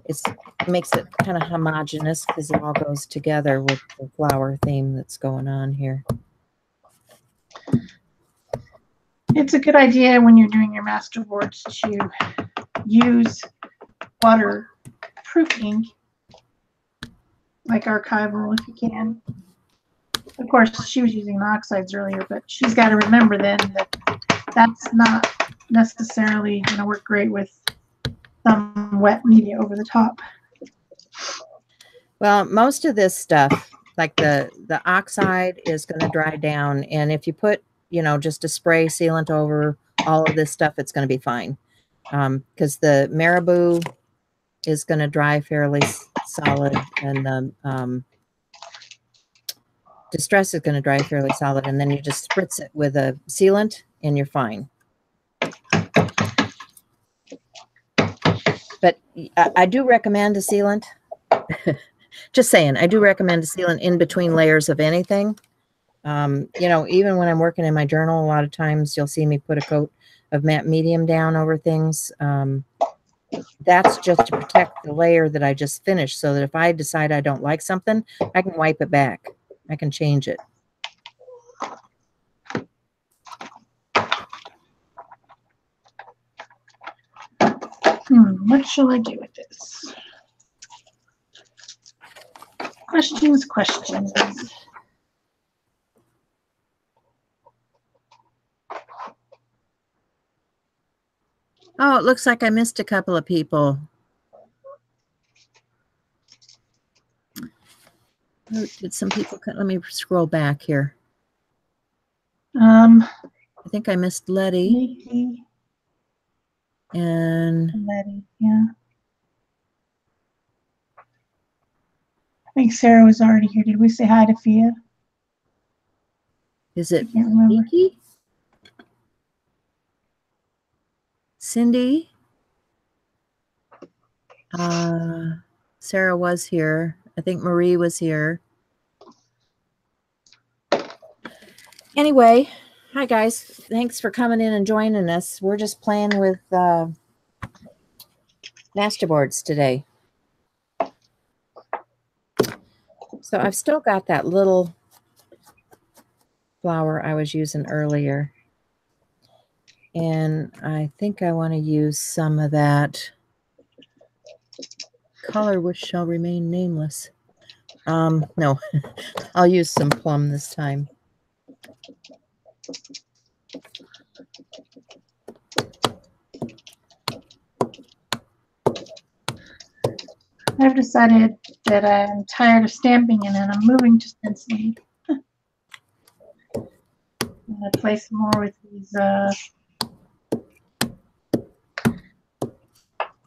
it makes it kind of homogeneous because it all goes together with the flower theme that's going on here. It's a good idea when you're doing your masterboards to use waterproof ink, like archival if you can. Of course, she was using the oxides earlier, but she's got to remember then that that's not necessarily going to work great with some wet media over the top. Well, most of this stuff, like the oxide, is going to dry down, and if you put, you know, just a spray sealant over all of this stuff, it's going to be fine. Because the marabou is going to dry fairly solid, and the distress is going to dry fairly solid, and then you just spritz it with a sealant, and you're fine. But I do recommend a sealant. Just saying, I do recommend a sealant in between layers of anything. You know, even when I'm working in my journal, a lot of times you'll see me put a coat of matte medium down over things. That's just to protect the layer that I just finished, so that if I decide I don't like something, I can wipe it back. I can change it. What shall I do with this? Questions, questions. Oh, it looks like I missed a couple of people. Oh, did some people, let me scroll back here. I think I missed Letty. Nikki. And Letty, yeah. I think Sarah was already here. Did we say hi to Fia? Is it I can't remember. Nikki? Cindy? Sarah was here. I think Marie was here. Anyway, hi guys. Thanks for coming in and joining us. We're just playing with masterboards today. So I've still got that little flower I was using earlier. And I think I want to use some of that color which shall remain nameless. No, I'll use some plum this time. I've decided that I'm tired of stamping and I'm moving to stenciling. I'm going to play some more with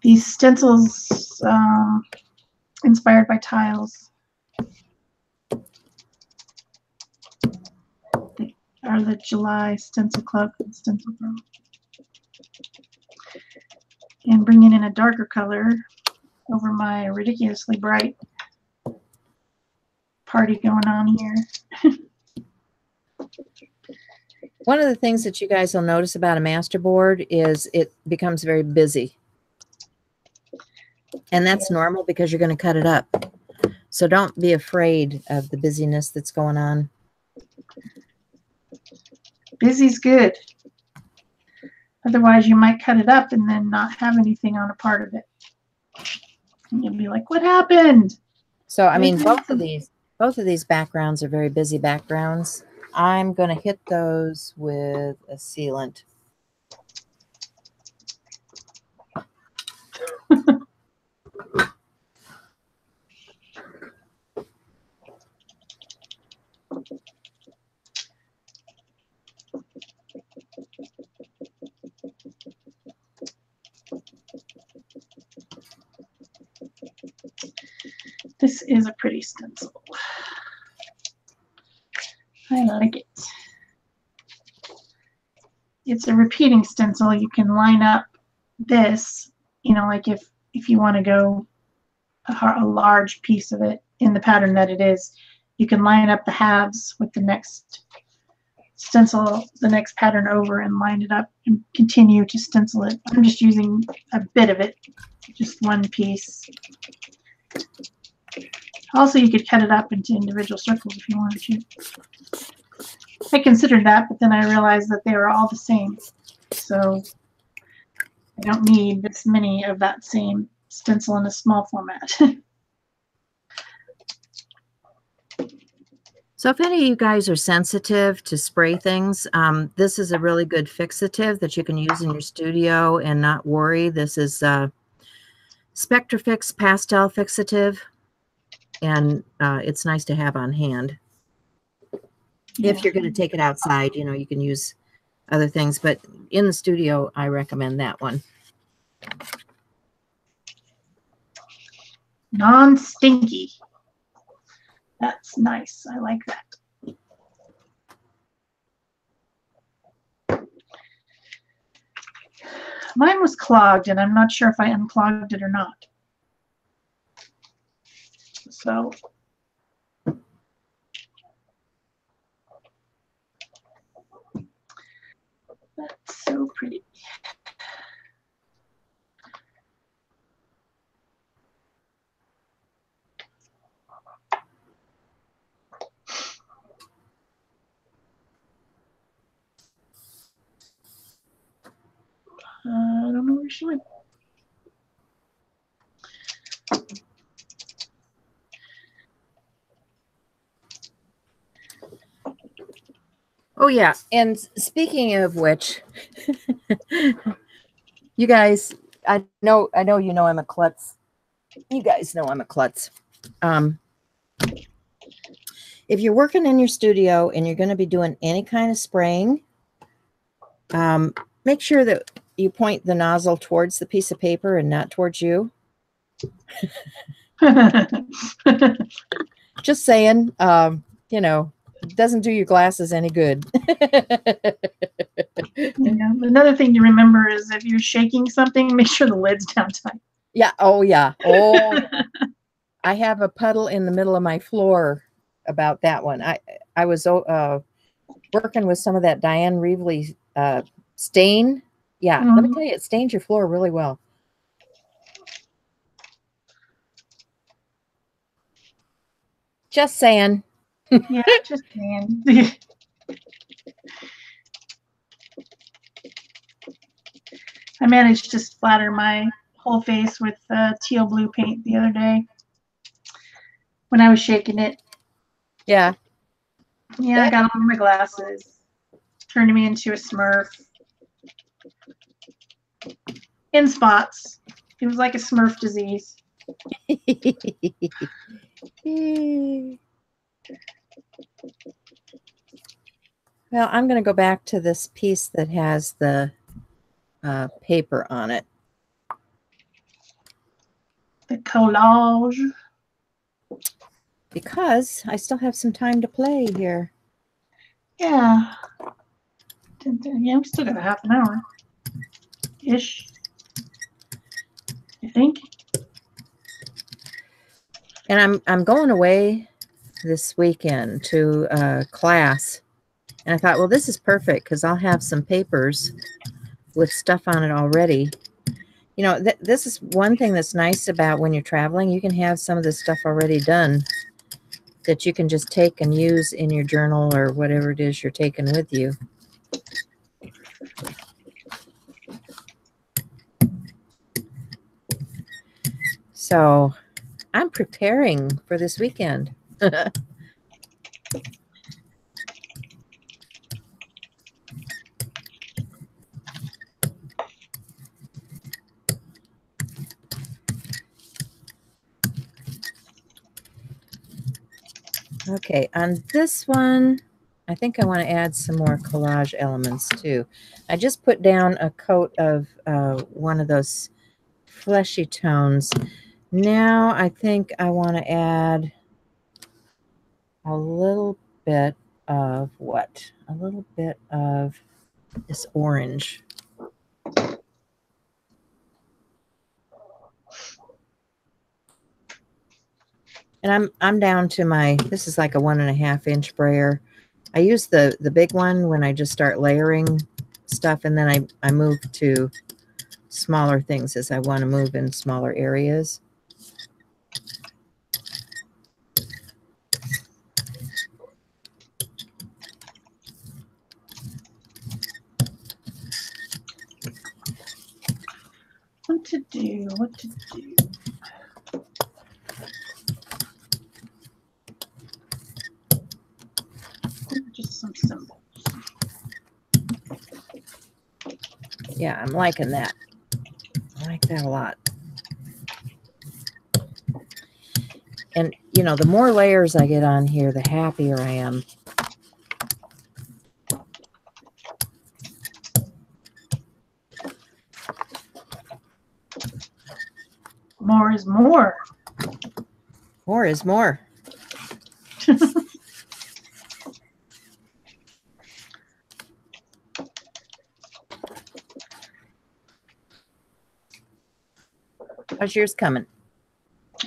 these stencils inspired by tiles. They are the July Stencil Club and Stencil Pro. And bringing in a darker color over my ridiculously bright party going on here. One of the things that you guys will notice about a masterboard is it becomes very busy. And that's normal because you're going to cut it up. So don't be afraid of the busyness that's going on. Busy's good. Otherwise, you might cut it up and then not have anything on a part of it. And you'll be like, what happened? So, I mean, both of these backgrounds are very busy backgrounds. I'm going to hit those with a sealant. This is a pretty stencil. I like it. It's a repeating stencil. You can line up this, you know, like if you want to go a large piece of it in the pattern that it is, you can line up the halves with the next stencil the next pattern over and line it up and continue to stencil it. I'm just using a bit of it, just one piece. Also, you could cut it up into individual circles if you wanted to. I considered that, but then I realized that they were all the same. So I don't need this many of that same stencil in a small format. So if any of you guys are sensitive to spray things, this is a really good fixative that you can use in your studio and not worry. This is Spectrafix Pastel Fixative, and it's nice to have on hand. Yeah. If you're going to take it outside, you know, you can use other things, but in the studio, I recommend that one. Non-stinky. That's nice. I like that. Mine was clogged, and I'm not sure if I unclogged it or not. So that's so pretty. I don't know where she went. Oh yeah, and speaking of which, you guys, I know you know I'm a klutz. You guys know I'm a klutz. If you're working in your studio and you're going to be doing any kind of spraying, make sure that you point the nozzle towards the piece of paper and not towards you. Just saying, you know, it doesn't do your glasses any good. Yeah. Another thing to remember is if you're shaking something, make sure the lid's down tight. Yeah. Oh, yeah. Oh, yeah. I have a puddle in the middle of my floor about that one. I was working with some of that Diane Reevely stain. Yeah. Let me tell you, it stains your floor really well. Just saying. Yeah, just saying. I managed to splatter my whole face with teal blue paint the other day when I was shaking it. Yeah. Yeah, I got on my glasses, turned me into a Smurf. In spots. It was like a Smurf disease. Well, I'm going to go back to this piece that has the paper on it. The collage. Because I still have some time to play here. Yeah. Yeah, we still got a half an hour-ish, I think. And I'm going away this weekend to a class. And I thought, well, this is perfect because I'll have some papers with stuff on it already. You know, this is one thing that's nice about when you're traveling. You can have some of this stuff already done that you can just take and use in your journal or whatever it is you're taking with you. So I'm preparing for this weekend. Okay, on this one, I think I want to add some more collage elements too. I just put down a coat of one of those fleshy tones. Now I think I want to add a little bit of what? A little bit of this orange. And I'm down to my, this is like a 1.5 inch brayer. I use the big one when I just start layering stuff, and then I move to smaller things as I want to move in smaller areas. What to do? What to do? Just some symbols. Yeah, I'm liking that. I like that a lot. And, you know, the more layers I get on here, the happier I am. More is more. More is more. How's yours coming?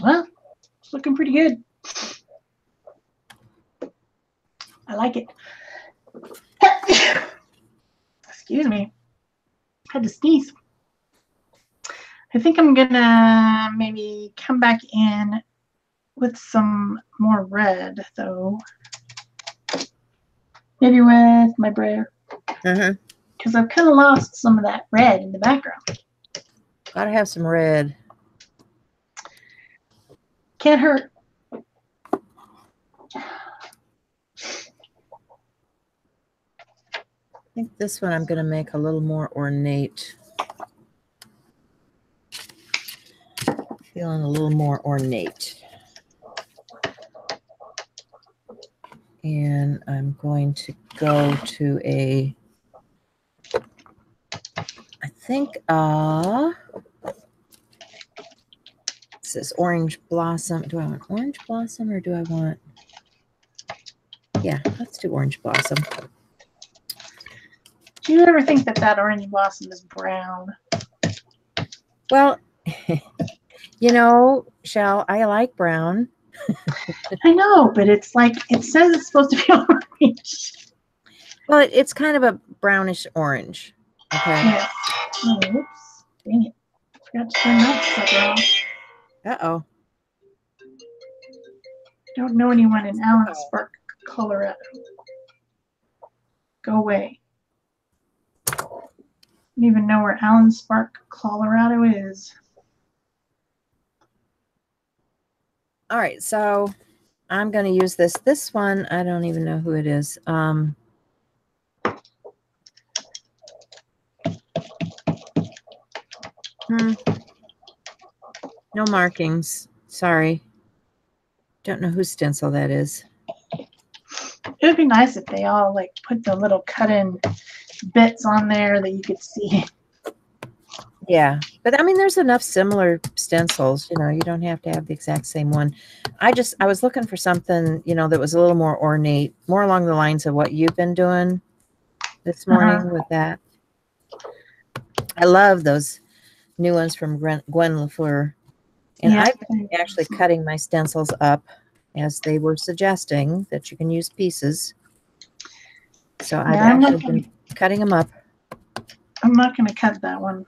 Well, it's looking pretty good. I like it. Excuse me. Had to sneeze. I think I'm gonna maybe come back in with some more red, though. Maybe with my brayer. Because I've kind of lost some of that red in the background. Gotta have some red. Can't hurt. I think this one I'm going to make a little more ornate. Feeling a little more ornate. And I'm going to go to a, I think, it says orange blossom. Do I want orange blossom or do I want, yeah, let's do orange blossom. Do you ever think that that orange blossom is brown? Well, you know, Shell, I like brown. I know, but it's like, it says it's supposed to be orange. Well, it's kind of a brownish orange. Okay. Yeah. Oh, whoops. Dang it. Forgot to turn that sucker off. Uh-oh. Don't know anyone in Allen Spark, Colorado. Go away. Don't even know where Allen Spark, Colorado is. All right, so I'm going to use this. This one, I don't even know who it is. No markings. Sorry. Don't know whose stencil that is. It would be nice if they all like put the little cut-in bits on there that you could see. Yeah, but I mean, there's enough similar stencils, you know, you don't have to have the exact same one. I was looking for something, you know, that was a little more ornate, more along the lines of what you've been doing this morning with that. I love those new ones from Gwen LaFleur. And Yeah. I've been actually cutting my stencils up as they were suggesting that you can use pieces. So I've actually been cutting them up. I'm not going to cut that one.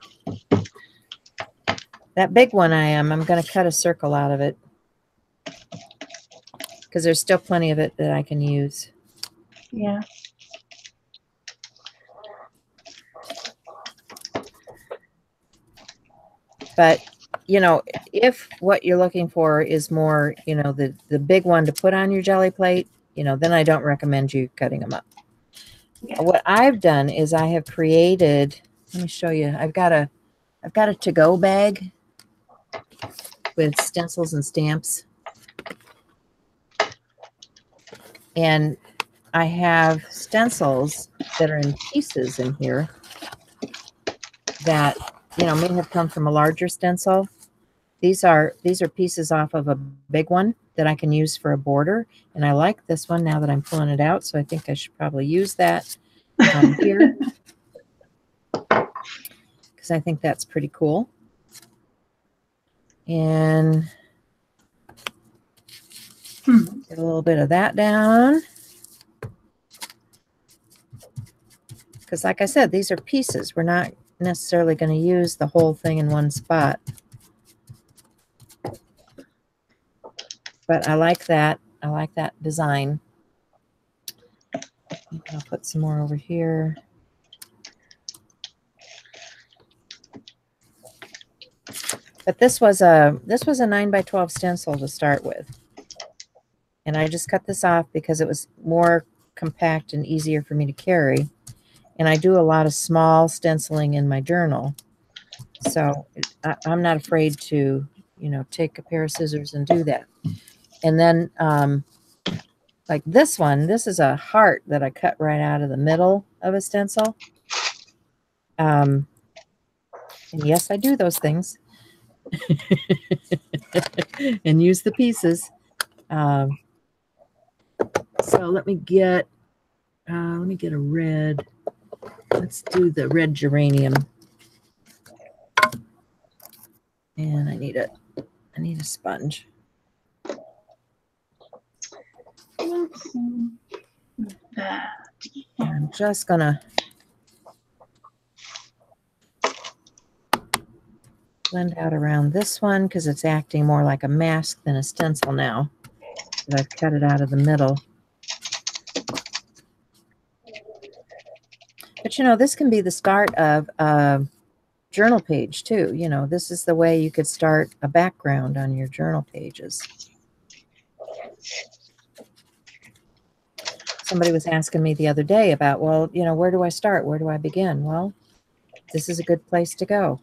That big one I'm going to cut a circle out of it because there's still plenty of it that I can use. Yeah. But, you know, if what you're looking for is more, you know, the big one to put on your jelly plate, you know, then I don't recommend you cutting them up. Yeah. What I've done is I have created, let me show you, I've got a to-go bag with stencils and stamps. And I have stencils that are in pieces in here that, you know, may have come from a larger stencil. These are pieces off of a big one that I can use for a border. And I like this one now that I'm pulling it out. So I think I should probably use that here. Because I think that's pretty cool. And get a little bit of that down. Because like I said, these are pieces. We're not necessarily going to use the whole thing in one spot. But I like that. I like that design. I'll put some more over here. But this was a 9x12 stencil to start with. And I just cut this off because it was more compact and easier for me to carry. And I do a lot of small stenciling in my journal. So I'm not afraid to, you know, take a pair of scissors and do that. And then like this one, this is a heart that I cut right out of the middle of a stencil. And yes, I do those things. And use the pieces. So let me get a red. Let's do the red geranium. And I need a sponge. That. I'm just gonna blend out around this one because it's acting more like a mask than a stencil now. But I've cut it out of the middle. But you know, this can be the start of a journal page too. You know, this is the way you could start a background on your journal pages. Somebody was asking me the other day about, well, you know, where do I start? Where do I begin? Well, this is a good place to go.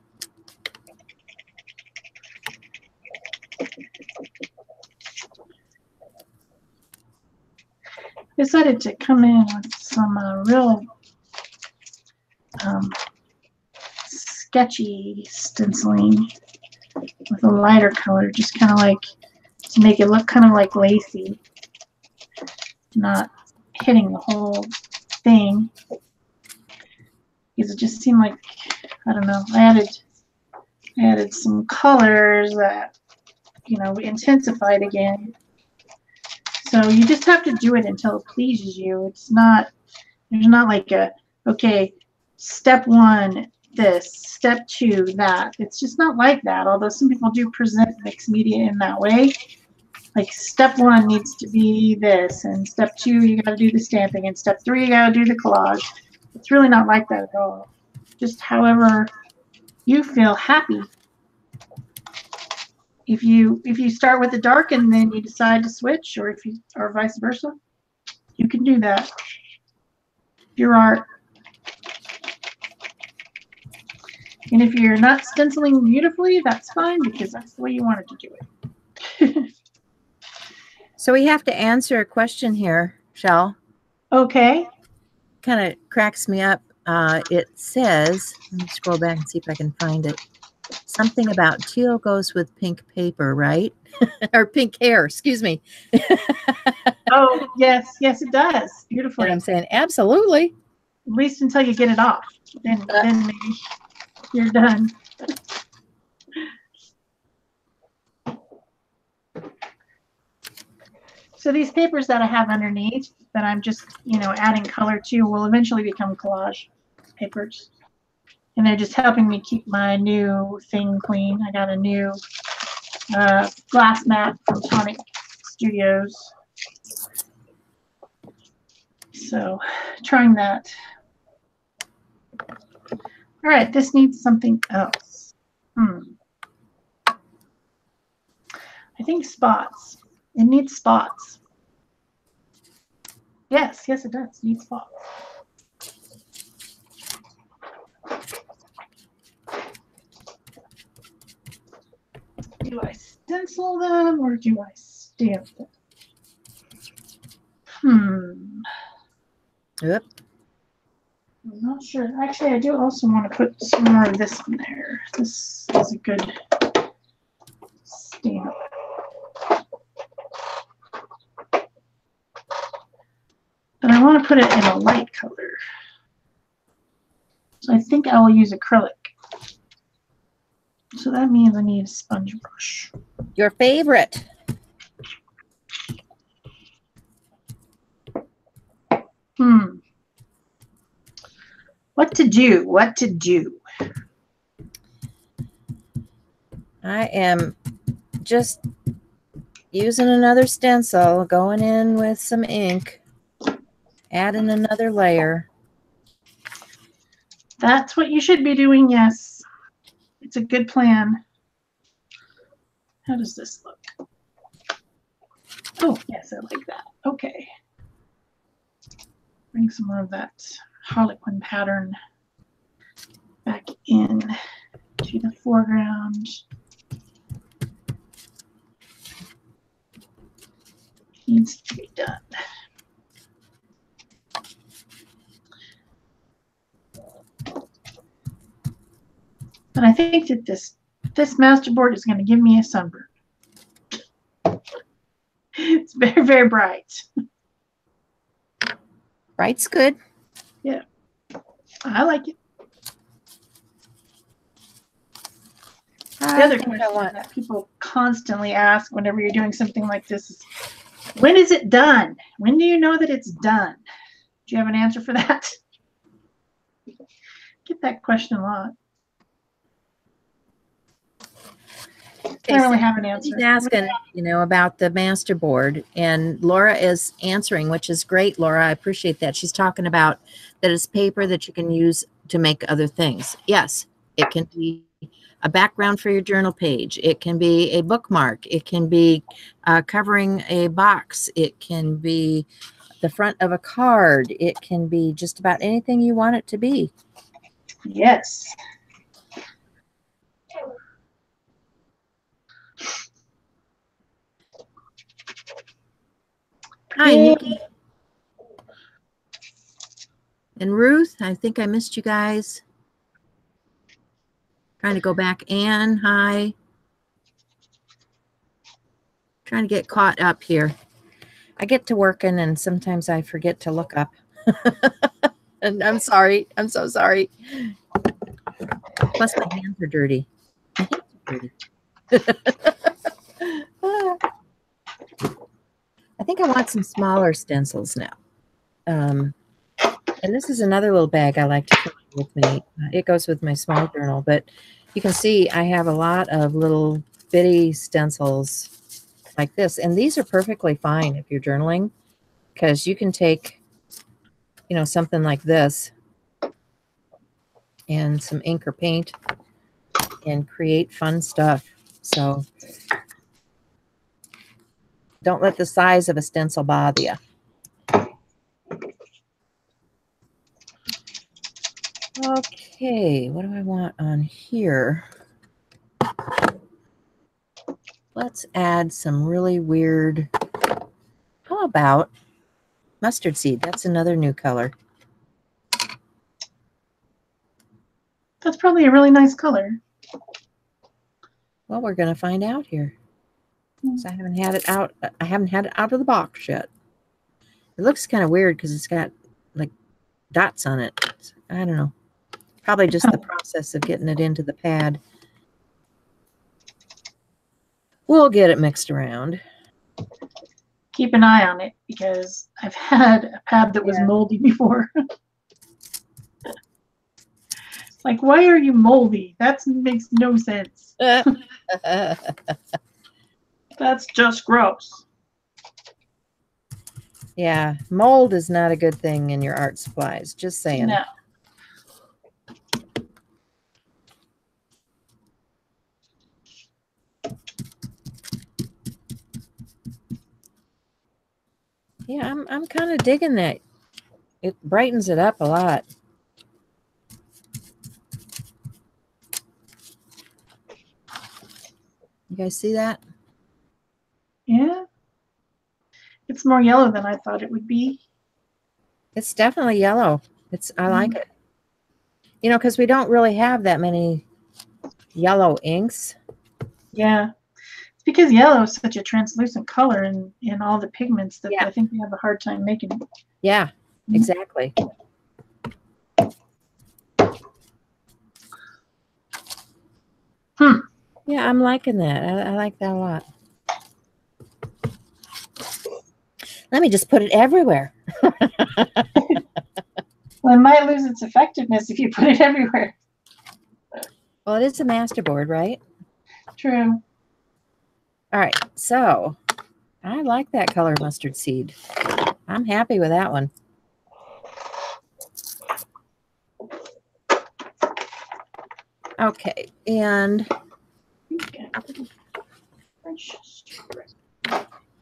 Decided to come in with some real sketchy stenciling with a lighter color, just kind of like to make it look kind of like lacy, not hitting the whole thing, because it just seemed like, I don't know, I added some colors that, you know, intensified again. So you just have to do it until it pleases you. It's not, there's not like a, okay, step one, this, step two, that. It's just not like that, although some people do present mixed media in that way. Like step one needs to be this, and step two, you got to do the stamping, and step three, you got to do the collage. It's really not like that at all. Just however you feel happy. If you start with the dark and then you decide to switch, or vice versa, you can do that. Your art. And if you're not stenciling beautifully, that's fine, because that's the way you wanted to do it. So we have to answer a question here, Shell. Okay. Kind of cracks me up. It says, let me scroll back and see if I can find it. Something about teal goes with pink paper, right? Or pink hair, excuse me. Oh, yes, it does. Beautifully. And I'm saying, absolutely. At least until you get it off. Then maybe you're done. So these papers that I have underneath that I'm just, you know, adding color to will eventually become collage papers. And they're just helping me keep my new thing clean. I got a new glass mat from Tonic Studios. So trying that. All right, this needs something else. I think spots. It needs spots. Yes, it does. It needs spots. Do I stencil them or do I stamp them? Yep. I'm not sure. Actually, I do also want to put some more of this in there. This is a good stamp. But I want to put it in a light color. So I think I will use acrylic. So that means I need a sponge brush. Your favorite. What to do? What to do? I am just using another stencil, going in with some ink, adding another layer. That's what you should be doing, yes. It's a good plan. How does this look? Oh, yes, I like that. Okay. Bring some more of that Harlequin pattern back in to the foreground. Needs to be done. But I think that this masterboard is going to give me a sunburn. It's very, very bright. Bright's good. Yeah, I like it. The other question that people constantly ask whenever you're doing something like this is, when is it done? When do you know that it's done? Do you have an answer for that? Get that question a lot. I don't really have an answer. He's asking, about the masterboard, and Laura is answering, which is great, Laura. I appreciate that. She's talking about that it's paper that you can use to make other things. Yes, it can be a background for your journal page. It can be a bookmark. It can be covering a box. It can be the front of a card. It can be just about anything you want it to be. Yes. Hi, Nikki. And Ruth, I think I missed you guys. Trying to go back. Anne, hi. Trying to get caught up here. I get to working and sometimes I forget to look up. And I'm sorry. I'm so sorry. Plus my hands are dirty. My hands are dirty. I think I want some smaller stencils now. And this is another little bag I like to carry with me. It goes with my small journal, but you can see I have a lot of little bitty stencils like this. And these are perfectly fine if you're journaling, because you can take, something like this and some ink or paint and create fun stuff. So don't let the size of a stencil bother you. Okay, what do I want on here? Let's add some really weird, how about mustard seed? That's another new color. That's probably a really nice color. Well, we're going to find out here. So I haven't had it out. I haven't had it out of the box yet. It looks kind of weird because it's got like dots on it. I don't know. Probably just the process of getting it into the pad. We'll get it mixed around. Keep an eye on it because I've had a pad that was moldy before. It's like, why are you moldy? That makes no sense. That's just gross. Yeah, mold is not a good thing in your art supplies. Just saying. No. Yeah, I'm kind of digging that. It brightens it up a lot. You guys see that? Yeah. It's more yellow than I thought it would be. It's definitely yellow. I like it. Because we don't really have that many yellow inks. Yeah. It's because yellow is such a translucent color in all the pigments that I think we have a hard time making it. Yeah, exactly. Yeah, I'm liking that. I like that a lot. Let me just put it everywhere. Well, it might lose its effectiveness if you put it everywhere. Well, it is a masterboard, right? True. All right, so I like that color mustard seed. I'm happy with that one. Okay, and I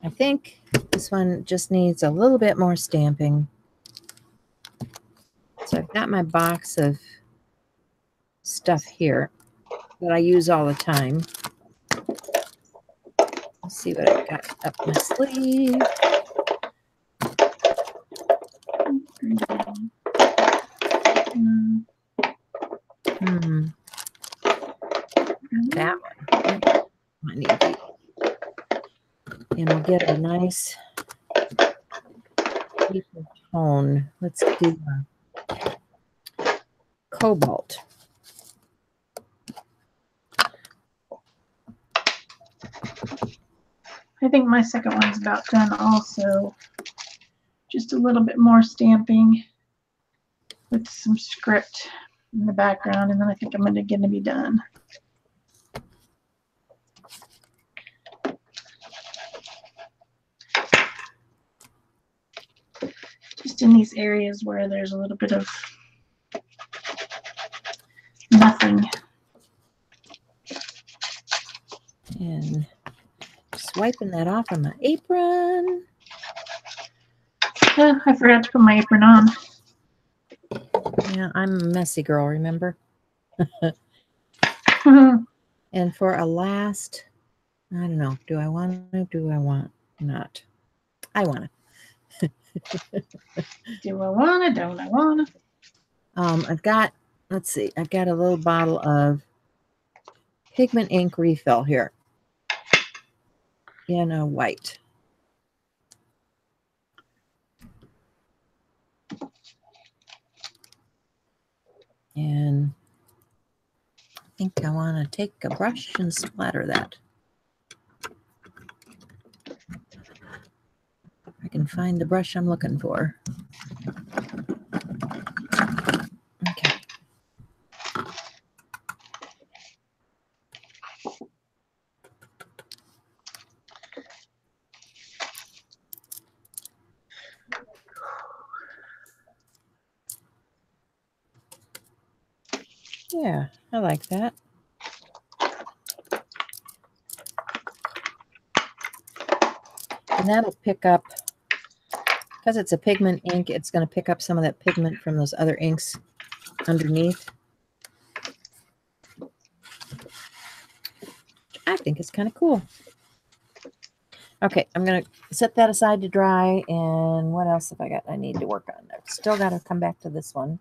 think this one just needs a little bit more stamping. So I've got my box of stuff here that I use all the time. Let's see what I got up my sleeve. That one. I need these. And we'll get a nice deeper tone. Let's do cobalt. I think my second one's about done also. Just a little bit more stamping with some script in the background, and then I think I'm going to be done. Just in these areas where there's a little bit of nothing. And just wiping that off on my apron. I forgot to put my apron on. Yeah, I'm a messy girl, remember? And for a last, I don't know, do I want to, do I want not? I want to. Do I want to, don't I want to? I've got, let's see, I've got a little bottle of pigment ink refill here in a white. And I think I want to take a brush and splatter that. I can find the brush I'm looking for. Okay. Yeah, I like that. And that'll pick up, because it's a pigment ink, it's going to pick up some of that pigment from those other inks underneath. I think it's kind of cool. Okay, I'm going to set that aside to dry. And what else have I got I need to work on? I've still got to come back to this one.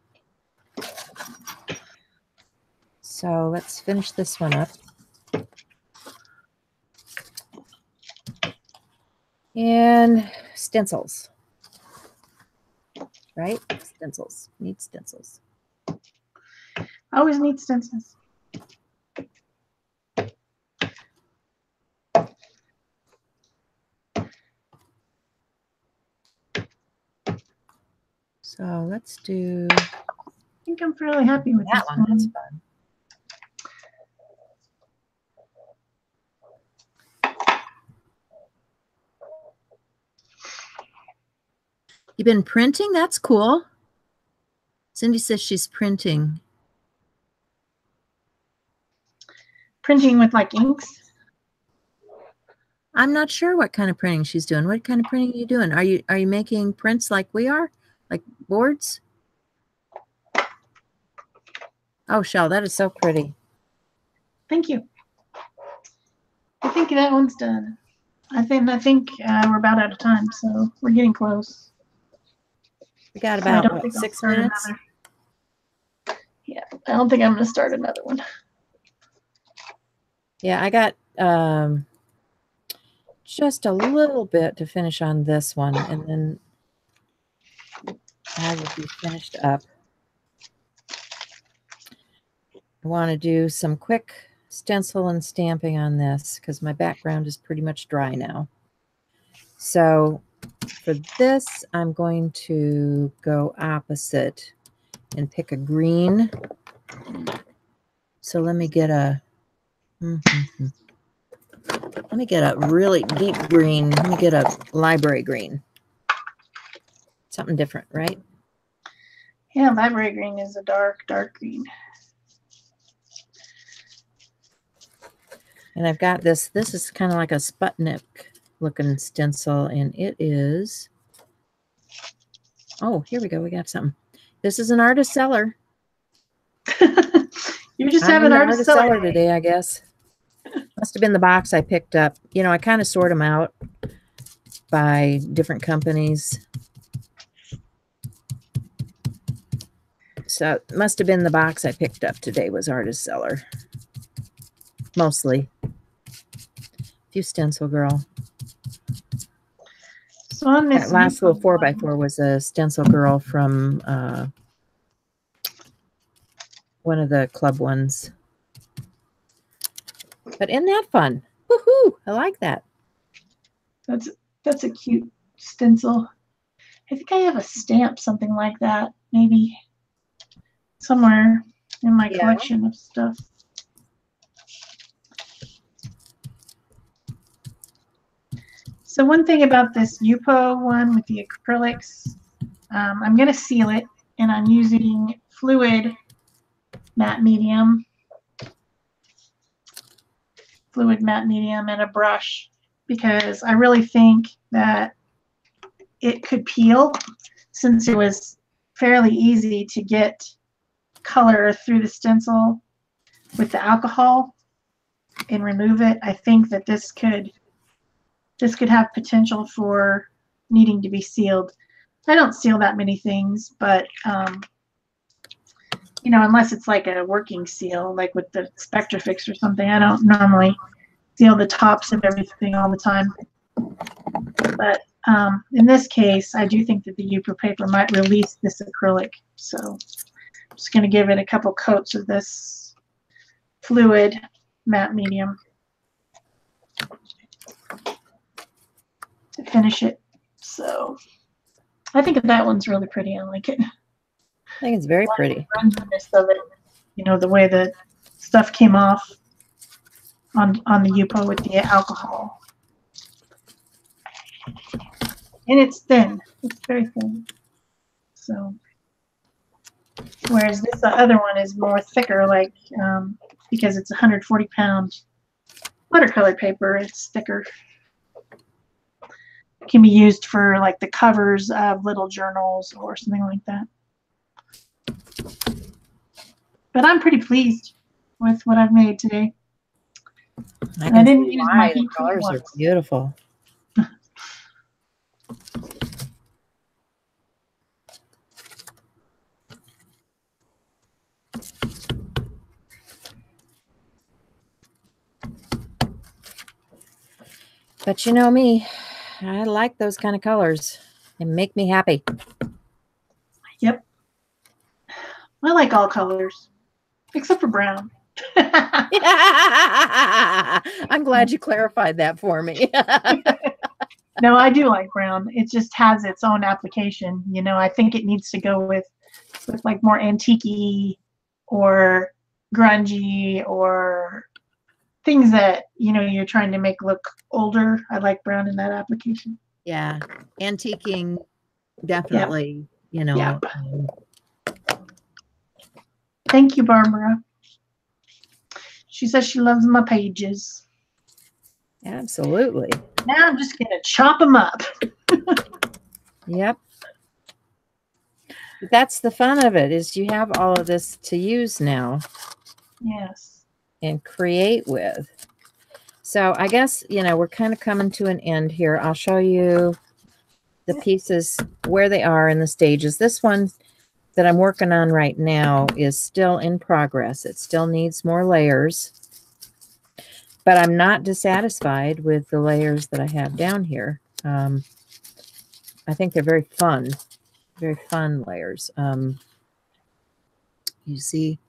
So let's finish this one up. And stencils. Right? Stencils. Need stencils. I always need stencils. So let's do. I think I'm fairly happy with that this one. That's fun. You've been printing? That's cool. Cindy says she's printing. Printing with like inks? I'm not sure what kind of printing she's doing. What kind of printing are you doing? Are you making prints like we are? Like boards? Oh, Shell, that is so pretty. Thank you. I think that one's done. I think we're about out of time, so we're getting close. We got about what, 6 minutes? Yeah, I don't think I'm going to start another one. Yeah, I got just a little bit to finish on this one, and then I will be finished up. I want to do some quick stencil and stamping on this because my background is pretty much dry now. So for this, I'm going to go opposite and pick a green. So let me get a, let me get a really deep green. Let me get a library green. Something different, right? Yeah, library green is a dark, dark green. And I've got this. This is kind of like a Sputnik looking stencil, and it is, oh, here we go. We got something. This is an artist seller. You just I'm have in an the artist seller today, I guess. Must have been the box I picked up. You know, I kind of sort them out by different companies. So it must have been the box I picked up today was artist seller. Mostly. Few stencil girl. So on this That last little 4x4 was a stencil girl from one of the club ones. But isn't that fun? Woohoo! I like that. That's a cute stencil. I think I have a stamp, something like that, maybe somewhere in my collection of stuff. So one thing about this Yupo one with the acrylics, I'm going to seal it, and I'm using fluid matte medium and a brush, because I really think that it could peel, since it was fairly easy to get color through the stencil with the alcohol and remove it. I think that this could have potential for needing to be sealed. I don't seal that many things, but you know, unless it's like a working seal, like with the Spectrafix or something, I don't normally seal the tops of everything all the time. But in this case, I do think that the Yupo paper might release this acrylic. So I'm just going to give it a couple coats of this fluid matte medium to finish it. So I think that one's really pretty. I like it. I think it's very pretty. The grunginess of it, you know, the way the stuff came off on the Yupo with the alcohol. And it's thin. It's very thin. So, whereas this other one is more thicker, like because it's 140-pound watercolor paper, it's thicker. It can be used for like the covers of little journals or something like that. But I'm pretty pleased with what I've made today. I didn't use my the colors are beautiful. But you know me, I like those kind of colors. They make me happy. Yep. I like all colors, except for brown. I'm glad you clarified that for me. No, I do like brown. It just has its own application. You know, I think it needs to go with like more antique-y or grungy or things that, you know, you're trying to make look older. I like brown in that application. Yeah, antiquing, definitely, you know. Yeah. Thank you, Barbara. She says she loves my pages. Absolutely. Now I'm just going to chop them up. Yep. That's the fun of it, is you have all of this to use now. Yes. And create with. So I guess, you know, we're kind of coming to an end here. I'll show you the pieces where they are in the stages. This one that I'm working on right now is still in progress. It still needs more layers, but I'm not dissatisfied with the layers that I have down here. I think they're very fun layers. You see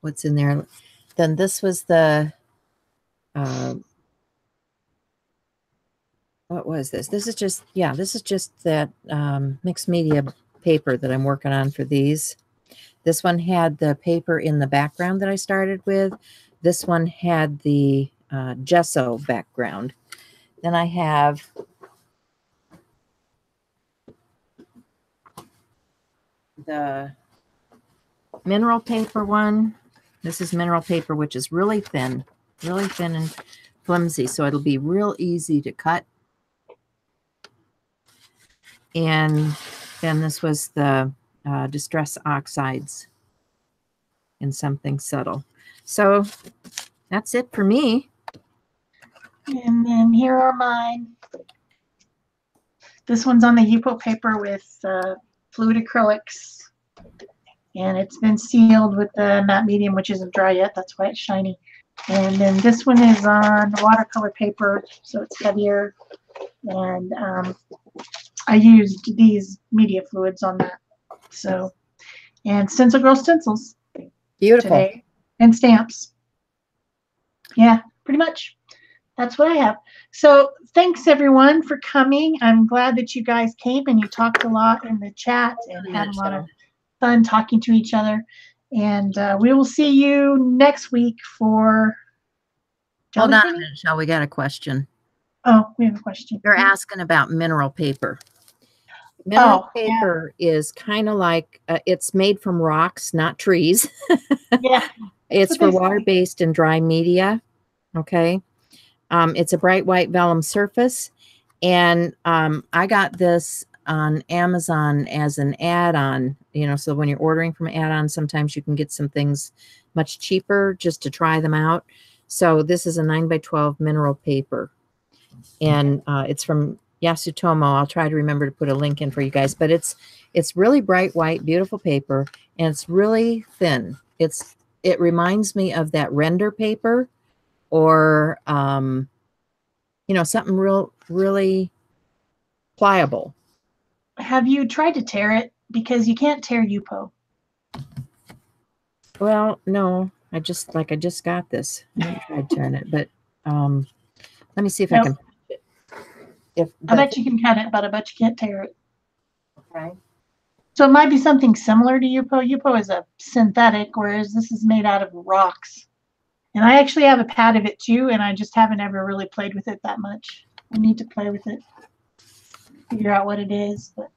what's in there. Then this was the, what was this? This is just, yeah, this is just that mixed media paper that I'm working on for these. This one had the paper in the background that I started with. This one had the gesso background. Then I have the mineral paper one. This is mineral paper, which is really thin and flimsy, so it'll be real easy to cut. And then this was the Distress Oxides in something subtle. So that's it for me. And then here are mine. This one's on the Yupo paper with fluid acrylics. And it's been sealed with the matte medium, which isn't dry yet. That's why it's shiny. And then this one is on watercolor paper, so it's heavier. And I used these media fluids on that. So, and Stencil Girl stencils. Beautiful. Today. And stamps. Yeah, pretty much. That's what I have. So thanks everyone for coming. I'm glad that you guys came and you talked a lot in the chat and had a lot of fun talking to each other. And we will see you next week for... Hold on a minute, Shell. We got a question. Oh, we have a question. They're asking about mineral paper. Mineral paper is kind of like, it's made from rocks, not trees. Yeah. It's for water-based and dry media. Okay. It's a bright white vellum surface. And I got this on Amazon as an add-on, you know, so when you're ordering from add-on, sometimes you can get some things much cheaper just to try them out. So this is a 9x12 mineral paper. And it's from Yasutomo. I'll try to remember to put a link in for you guys, but it's really bright white, beautiful paper, and it's really thin. It reminds me of that render paper, or you know, something really pliable. Have you tried to tear it? Because you can't tear Yupo. Well, no, I just got this. I haven't tried tearing it, but let me see if I can. I bet you can cut it, but I bet you can't tear it. Okay. So it might be something similar to Yupo. Yupo is a synthetic, whereas this is made out of rocks. And I actually have a pad of it too, and I just haven't ever really played with it that much. I need to play with it, figure out what it is. But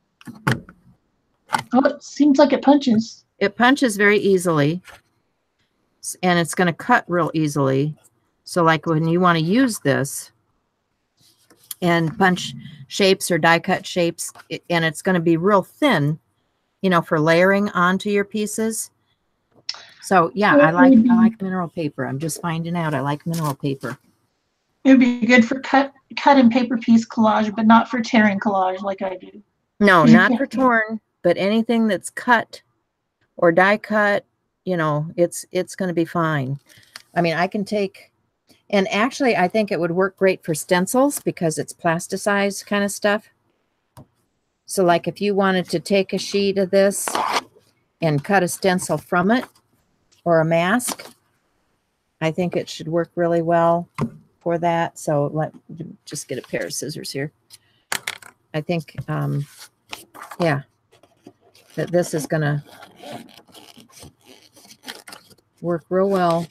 oh, it seems like it punches. It punches very easily, and it's going to cut real easily. So like when you want to use this and punch shapes or die cut shapes, and it's going to be real thin, you know, for layering onto your pieces. So yeah, I like mineral paper. I'm just finding out I like mineral paper. It would be good for cut and paper piece collage, but not for tearing collage like I do. No, not for torn, but anything that's cut or die cut, you know, it's going to be fine. I mean, I can take, and actually I think it would work great for stencils because it's plasticized kind of stuff. So like if you wanted to take a sheet of this and cut a stencil from it, or a mask, I think it should work really well for that. So let me just get a pair of scissors here. I think, yeah, that this is going to work real well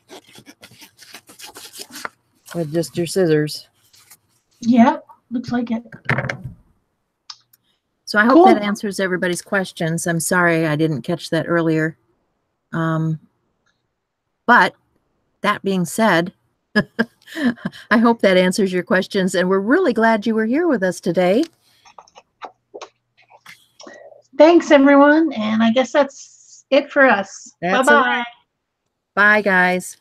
with just your scissors. Yeah, looks like it. So I hope that answers everybody's questions. I'm sorry I didn't catch that earlier. But that being said, I hope that answers your questions, and we're really glad you were here with us today. Thanks, everyone, and I guess that's it for us. Bye-bye. Bye, guys.